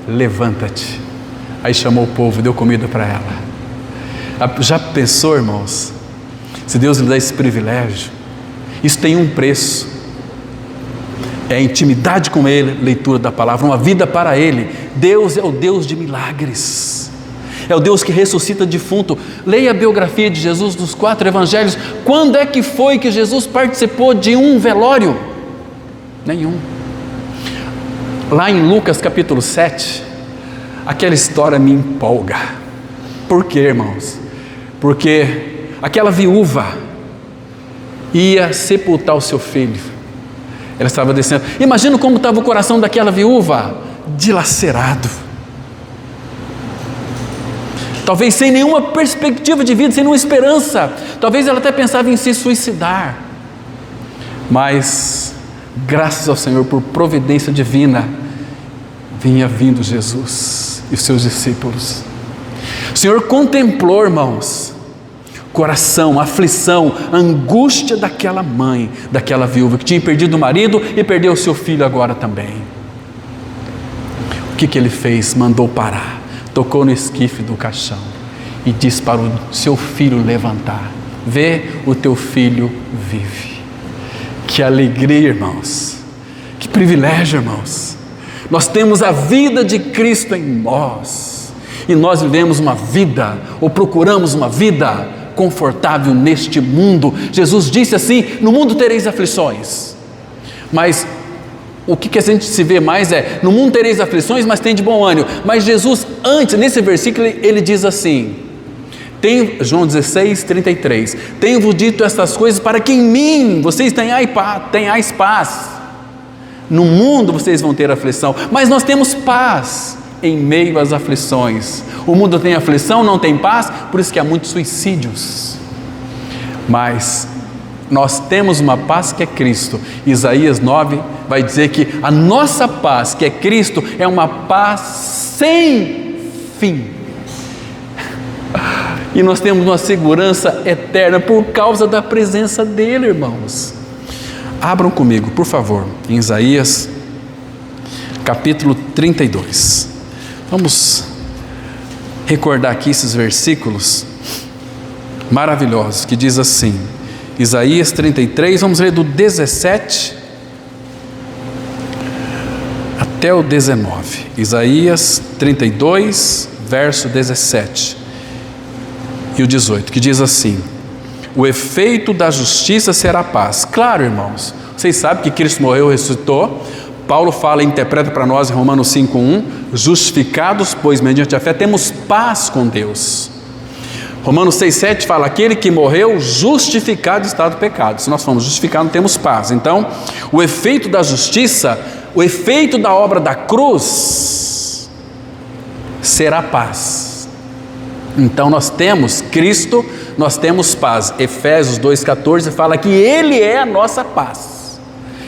levanta-te. Aí chamou o povo, deu comida para ela. Já pensou, irmãos? Se Deus lhe dá esse privilégio, isso tem um preço. É a intimidade com Ele, leitura da palavra, uma vida para Ele. Deus é o Deus de milagres. É o Deus que ressuscita defunto. Leia a biografia de Jesus dos 4 evangelhos. Quando é que foi que Jesus participou de um velório? Nenhum. Lá em Lucas capítulo 7, aquela história me empolga. Por quê, irmãos? Porque aquela viúva ia sepultar o seu filho. Ela estava descendo. Imagina como estava o coração daquela viúva, dilacerado. Talvez sem nenhuma perspectiva de vida, sem nenhuma esperança. Talvez ela até pensava em se suicidar. Mas, graças ao Senhor, por providência divina, vinha vindo Jesus e os seus discípulos. O Senhor contemplou, irmãos, coração, aflição, angústia daquela mãe, daquela viúva que tinha perdido o marido e perdeu o seu filho agora também. O que ele fez? Mandou parar, tocou no esquife do caixão e disse para o seu filho levantar: vê, o teu filho vive. Que alegria, irmãos, que privilégio, irmãos. Nós temos a vida de Cristo em nós e nós vivemos uma vida, ou procuramos uma vida confortável neste mundo. Jesus disse assim: no mundo tereis aflições, mas o que a gente se vê mais é: no mundo tereis aflições, mas tem de bom ânimo. Mas Jesus, antes, nesse versículo, ele diz assim, João 16, 33, tenho-vos dito estas coisas para que em mim vocês tenhais paz. No mundo vocês vão ter aflição, mas nós temos paz em meio às aflições. O mundo tem aflição, não tem paz, por isso que há muitos suicídios. Mas nós temos uma paz que é Cristo. Isaías 9 vai dizer que a nossa paz, que é Cristo, é uma paz sem fim. E nós temos uma segurança eterna por causa da presença dele, irmãos. Abram comigo, por favor, em Isaías capítulo 32. Vamos recordar aqui esses versículos maravilhosos, que diz assim, Isaías 33, vamos ler do 17 até o 19. Isaías 32, verso 17 e o 18, que diz assim: o efeito da justiça será paz. Claro, irmãos, vocês sabem que Cristo morreu e ressuscitou. Paulo fala e interpreta para nós em Romanos 5:1, justificados, pois mediante a fé temos paz com Deus. Romanos 6:7 fala, aquele que morreu justificado está do pecado. Se nós formos justificados, temos paz. Então, o efeito da justiça, o efeito da obra da cruz será paz. Então nós temos Cristo, nós temos paz. Efésios 2,14 fala que Ele é a nossa paz.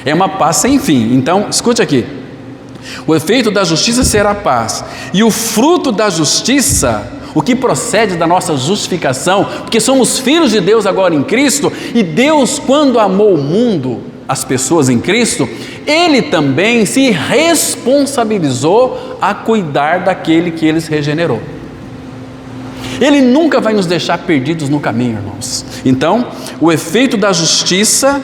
É uma paz sem fim. Então, escute aqui. O efeito da justiça será paz. E o fruto da justiça, o que procede da nossa justificação, porque somos filhos de Deus agora em Cristo, e Deus, quando amou o mundo, as pessoas em Cristo, Ele também se responsabilizou a cuidar daquele que Ele regenerou. Ele nunca vai nos deixar perdidos no caminho, irmãos. Então, o efeito da justiça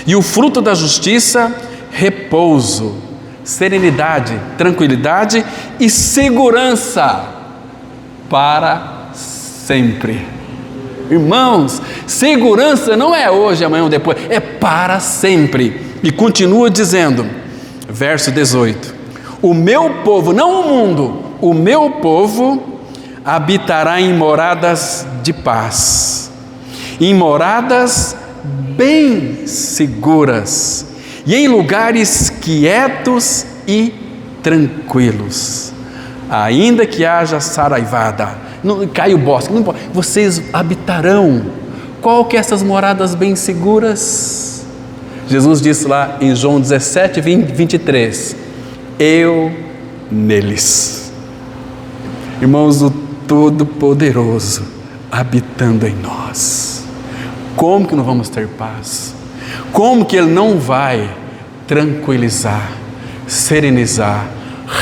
e o fruto da justiça, repouso, serenidade, tranquilidade e segurança para sempre. Irmãos, segurança não é hoje, amanhã ou depois, é para sempre. E continua dizendo, verso 18: o meu povo, não o mundo, o meu povo habitará em moradas de paz, em moradas bem seguras e em lugares quietos e tranquilos, ainda que haja saraivada, não cai o bosque, não importa, vocês habitarão. Qual que é essas moradas bem seguras? Jesus disse lá em João 17, 23, eu neles. Irmãos, o Todo-Poderoso habitando em nós. Como que não vamos ter paz? Como que Ele não vai tranquilizar, serenizar,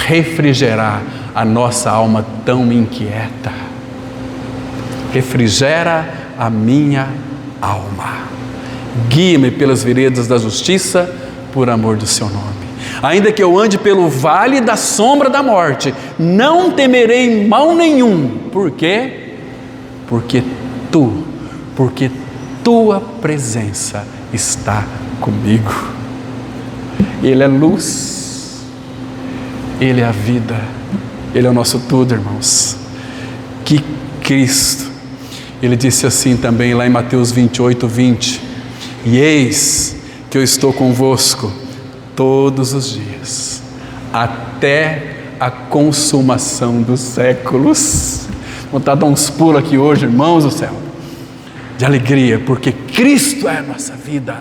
refrigerar a nossa alma tão inquieta? refrigera a minha alma. Guia-me pelas veredas da justiça, por amor do seu nome. Ainda que eu ande pelo vale da sombra da morte, não temerei mal nenhum. Por quê? Porque tua presença está comigo. Ele é luz, Ele é a vida, Ele é o nosso tudo, irmãos. Que Cristo, Ele disse assim também lá em Mateus 28:20: e eis que eu estou convosco todos os dias, até a consumação dos séculos. Vontade de dar uns pulos aqui hoje, irmãos do céu, de alegria, porque Cristo é a nossa vida.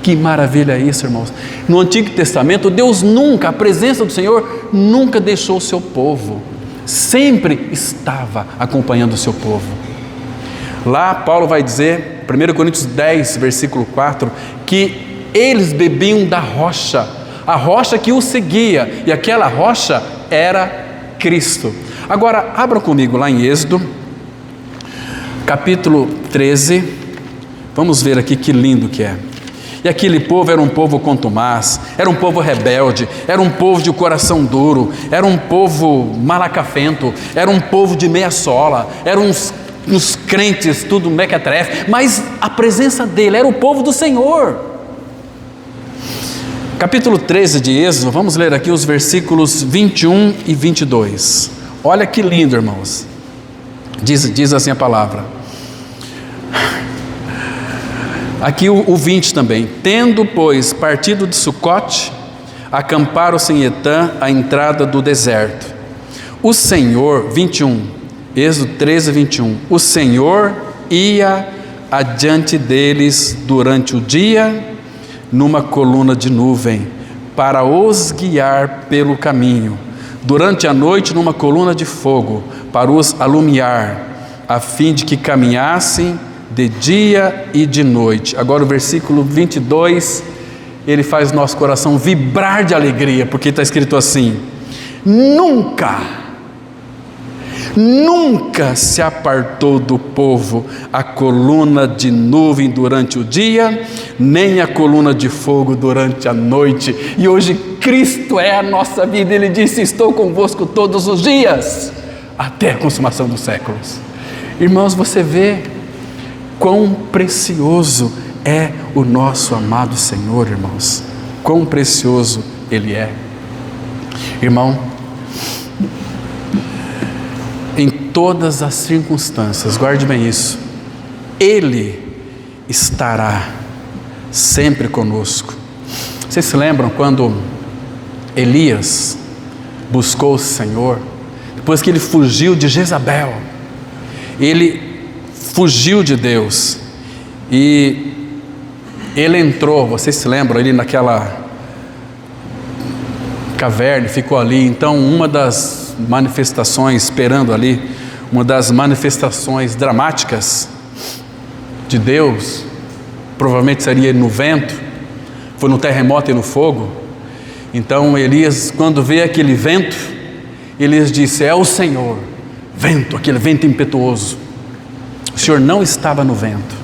Que maravilha é isso, irmãos. No Antigo Testamento, Deus nunca, a presença do Senhor nunca deixou o seu povo, sempre estava acompanhando o seu povo. Lá Paulo vai dizer, 1 Coríntios 10, versículo 4, que eles bebiam da rocha, a rocha que os seguia, e aquela rocha era Cristo. Agora, abra comigo lá em Êxodo, capítulo 13, vamos ver aqui que lindo que é. E aquele povo era um povo contumaz, era um povo rebelde, era um povo de coração duro, era um povo malacafento, era um povo de meia sola, eram uns crentes tudo mequetrefe, mas a presença dele era o povo do Senhor. Capítulo 13 de Êxodo, vamos ler aqui os versículos 21 e 22. Olha que lindo, irmãos. Diz assim a palavra. Aqui o 20 também. Tendo, pois, partido de Sucote, acamparam-se em Etã, à entrada do deserto. O Senhor, 21, Êxodo 13, 21. O Senhor ia adiante deles durante o dia, numa coluna de nuvem, para os guiar pelo caminho. Durante a noite, numa coluna de fogo, para os alumiar, a fim de que caminhassem de dia e de noite. Agora o versículo 22, ele faz nosso coração vibrar de alegria, porque está escrito assim: nunca se apartou do povo a coluna de nuvem durante o dia, nem a coluna de fogo durante a noite. E hoje Cristo é a nossa vida. Ele disse: estou convosco todos os dias, até a consumação dos séculos. Irmãos, você vê quão precioso é o nosso amado Senhor, irmãos. Quão precioso Ele é. Irmão, em todas as circunstâncias, guarde bem isso, Ele estará sempre conosco. Vocês se lembram quando Elias buscou o Senhor, depois que ele fugiu de Jezabel, ele fugiu de Deus, e ele entrou, vocês se lembram, ele naquela caverna, ficou ali. Então uma das manifestações, esperando ali, uma das manifestações dramáticas de Deus, provavelmente seria no vento, foi no terremoto e no fogo. Então Elias, quando vê aquele vento, Elias disse: é o Senhor, vento, aquele vento impetuoso. O Senhor não estava no vento.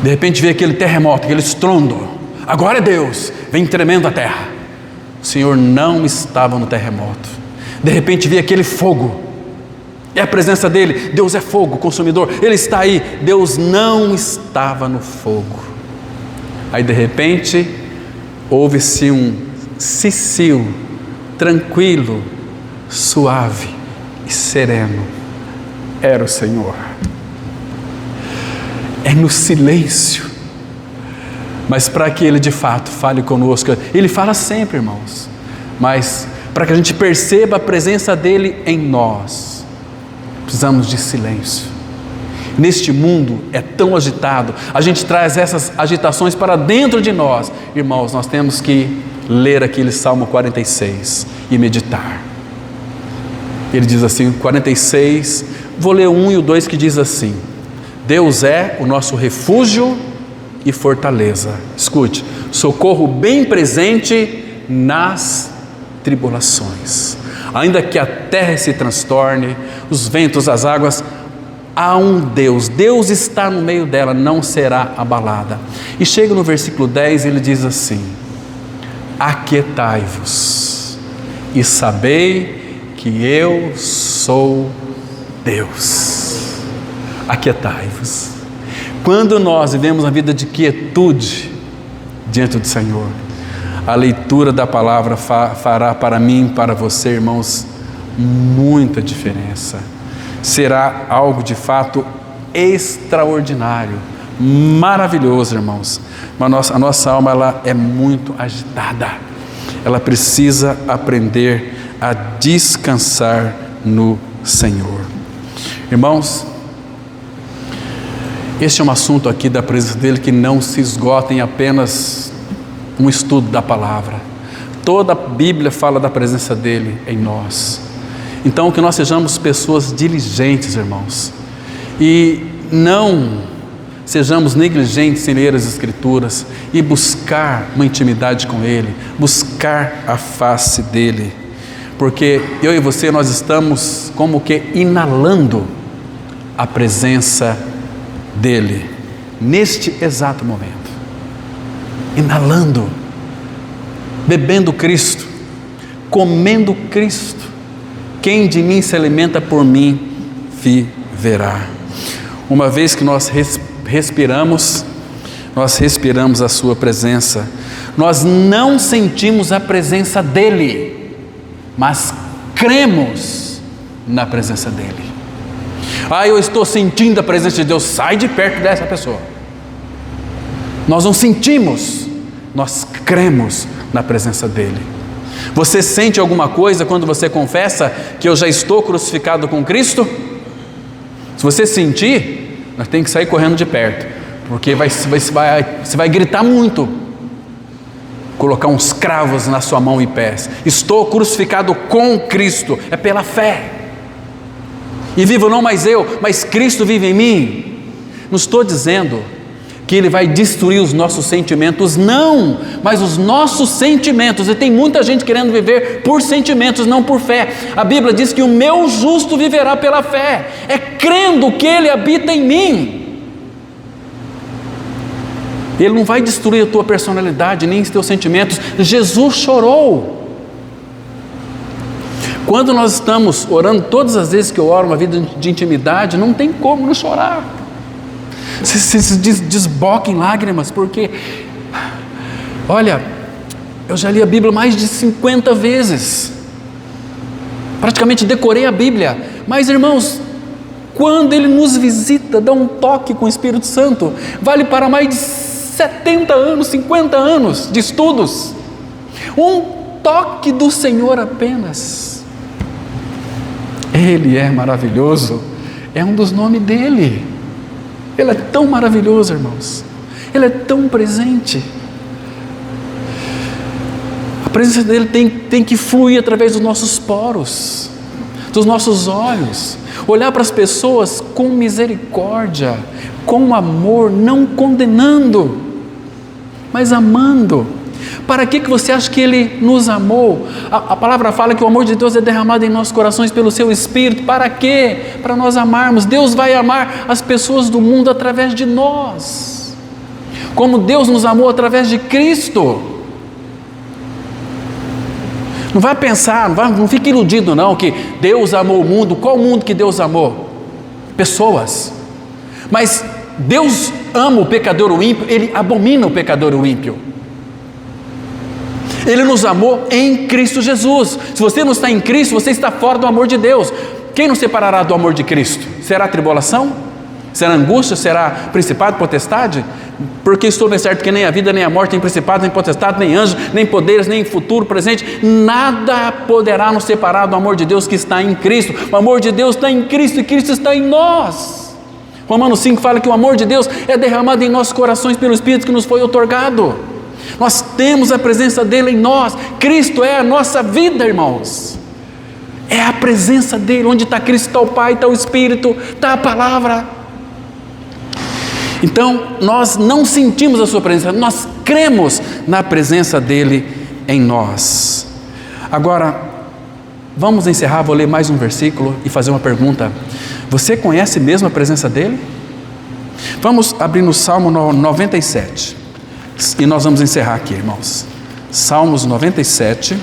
De repente vê aquele terremoto, aquele estrondo, agora é Deus, vem tremendo a terra. O Senhor não estava no terremoto. De repente vê aquele fogo, é a presença dele. Deus é fogo consumidor, Ele está aí. Deus não estava no fogo. Aí de repente ouve-se um cicio, tranquilo, suave e sereno. Era o Senhor. É no silêncio. Mas para que Ele de fato fale conosco, Ele fala sempre, irmãos, mas para que a gente perceba a presença dEle em nós, precisamos de silêncio. Neste mundo é tão agitado, a gente traz essas agitações para dentro de nós. Irmãos, nós temos que ler aquele Salmo 46 e meditar. Ele diz assim, 46, vou ler o 1 e o 2, que diz assim: Deus é o nosso refúgio e fortaleza. Escute: socorro bem presente nas tribulações. Ainda que a terra se transtorne, os ventos, as águas, há um Deus, Deus está no meio dela, não será abalada. E chega no versículo 10, ele diz assim: aquietai-vos e sabei que eu sou Deus. Aquietai-vos. Quando nós vivemos uma vida de quietude diante do Senhor, a leitura da palavra fará para mim e para você, irmãos, muita diferença. Será algo de fato extraordinário, maravilhoso, irmãos. Mas a nossa alma, ela é muito agitada. Ela precisa aprender a descansar no Senhor. Irmãos, este é um assunto aqui da presença dele que não se esgota em apenas um estudo da palavra. Toda a Bíblia fala da presença dele em nós. Então, que nós sejamos pessoas diligentes, irmãos, e não sejamos negligentes em ler as Escrituras e buscar uma intimidade com ele, buscar a face dele, porque eu e você, nós estamos como que inalando a presença dele neste exato momento, inalando, bebendo Cristo, comendo Cristo. Quem de mim se alimenta, por mim viverá. Uma vez que nós respiramos a sua presença. Nós não sentimos a presença dele, mas cremos na presença dele. Eu estou sentindo a presença de Deus. Sai de perto dessa pessoa. Nós não sentimos, nós cremos na presença dele. Você sente alguma coisa quando você confessa que eu já estou crucificado com Cristo? Se você sentir, nós temos que sair correndo de perto, porque você vai gritar muito, colocar uns cravos na sua mão e pés. Estou crucificado com Cristo, é pela fé. E vivo não mais eu, mas Cristo vive em mim. Não estou dizendo que ele vai destruir os nossos sentimentos, não, mas os nossos sentimentos. E tem muita gente querendo viver por sentimentos, não por fé. A Bíblia diz que o meu justo viverá pela fé, é crendo que ele habita em mim. Ele não vai destruir a tua personalidade, nem os teus sentimentos. Jesus chorou. Quando nós estamos orando, todas as vezes que eu oro uma vida de intimidade, não tem como não chorar. Se desboca em lágrimas, porque, olha, eu já li a Bíblia mais de 50 vezes, praticamente decorei a Bíblia, mas irmãos, quando ele nos visita, dá um toque com o Espírito Santo, vale para mais de 70 anos, 50 anos de estudos, um toque do Senhor apenas. Ele é maravilhoso, é um dos nomes dele. Ele é tão maravilhoso, irmãos. Ele é tão presente. A presença dele tem que fluir através dos nossos poros, dos nossos olhos. Olhar para as pessoas com misericórdia, com amor, não condenando, mas amando. Para que você acha que ele nos amou? A palavra fala que o amor de Deus é derramado em nossos corações pelo seu Espírito. Para quê? Para nós amarmos. Deus vai amar as pessoas do mundo através de nós, como Deus nos amou através de Cristo. Não vai pensar, não fique iludido não, que Deus amou o mundo. Qual mundo que Deus amou? Pessoas. Mas Deus ama o pecador, o ímpio. Ele abomina o pecador, o ímpio. Ele nos amou em Cristo Jesus. Se você não está em Cristo, você está fora do amor de Deus. Quem nos separará do amor de Cristo? Será tribulação? Será angústia? Será principado, potestade? Porque estou bem certo que nem a vida, nem a morte, nem principado, nem potestade, nem anjo, nem poderes, nem futuro, presente, nada poderá nos separar do amor de Deus que está em Cristo. O amor de Deus está em Cristo e Cristo está em nós. Romanos 5 fala que o amor de Deus é derramado em nossos corações pelo Espírito que nos foi outorgado. Nós temos a presença dele em nós. Cristo é a nossa vida, irmãos. É a presença dele. Onde está Cristo, está o Pai, está o Espírito, está a palavra. Então, nós não sentimos a sua presença, nós cremos na presença dele em nós. Agora, vamos encerrar, vou ler mais um versículo e fazer uma pergunta. Você conhece mesmo a presença dele? Vamos abrir no Salmo 97. E nós vamos encerrar aqui, irmãos. Salmos 97.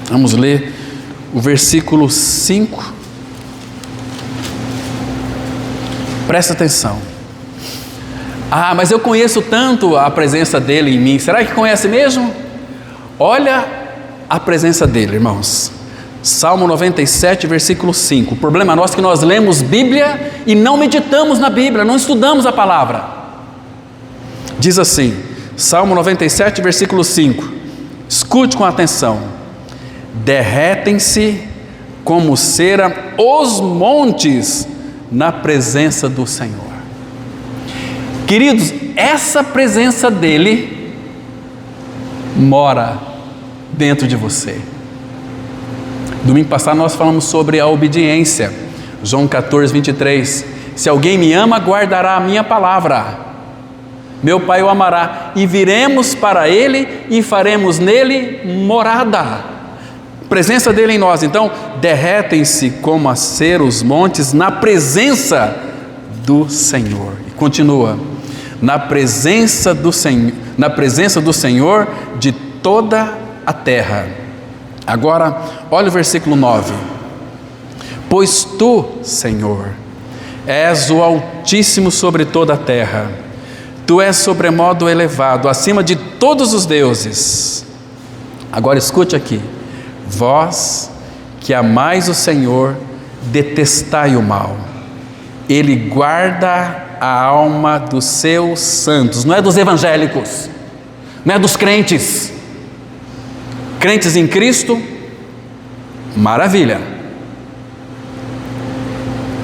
Vamos ler o versículo 5. Presta atenção. Mas eu conheço tanto a presença dele em mim. Será que conhece mesmo? Olha a presença dele, irmãos. Salmo 97, versículo 5. O problema nosso é que nós lemos Bíblia e não meditamos na Bíblia, não estudamos a palavra. Diz assim, Salmo 97, versículo 5. Escute com atenção. Derretem-se como cera os montes na presença do Senhor. Queridos, essa presença dele mora dentro de você. Domingo passado nós falamos sobre a obediência. João 14, 23. Se alguém me ama, guardará a minha palavra. Meu Pai o amará, e viremos para ele e faremos nele morada. Presença dele em nós. Então, derretem-se como a cera os montes na presença do Senhor. E continua. Na presença do Senhor de toda a terra. Agora, olha o versículo 9. Pois tu, Senhor, és o Altíssimo sobre toda a terra. Tu és sobremodo elevado, acima de todos os deuses. Agora escute aqui. Vós que amais o Senhor, detestai o mal. Ele guarda a alma dos seus santos. Não é dos evangélicos, não é dos crentes. Crentes em Cristo, maravilha.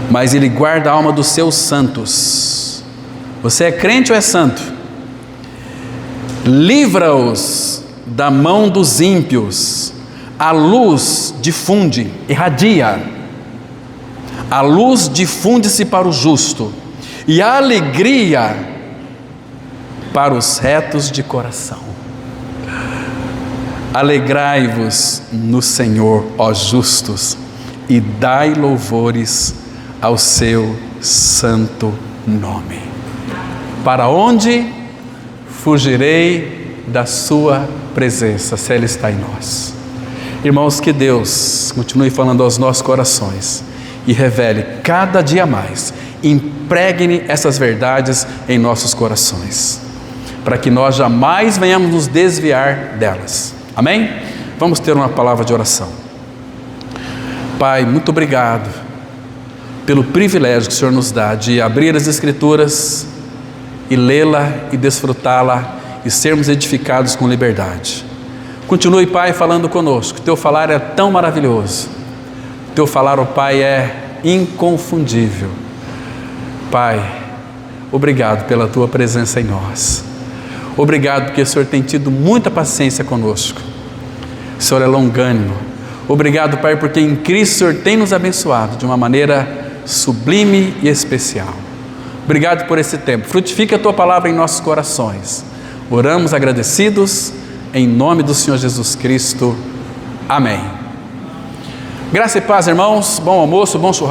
Mas Ele guarda a alma dos seus santos. Você é crente ou é santo? Livra-os da mão dos ímpios. A luz difunde, irradia. A luz difunde-se para o justo, e a alegria para os retos de coração. Alegrai-vos no Senhor, ó justos, e dai louvores ao seu santo nome. Para onde fugirei da sua presença, se ela está em nós? Irmãos, que Deus continue falando aos nossos corações e revele cada dia mais, impregne essas verdades em nossos corações, para que nós jamais venhamos nos desviar delas. Amém? Vamos ter uma palavra de oração. Pai, muito obrigado pelo privilégio que o Senhor nos dá de abrir as Escrituras e lê-la e desfrutá-la e sermos edificados com liberdade. Continue, Pai, falando conosco. Teu falar é tão maravilhoso. Teu falar, ó Pai, é inconfundível. Pai, obrigado pela Tua presença em nós. Obrigado porque o Senhor tem tido muita paciência conosco. O Senhor é longânimo. Obrigado, Pai, porque em Cristo o Senhor tem nos abençoado de uma maneira sublime e especial. Obrigado por esse tempo. Frutifica a Tua palavra em nossos corações. Oramos agradecidos em nome do Senhor Jesus Cristo. Amém. Graça e paz, irmãos. Bom almoço, bom churrasco.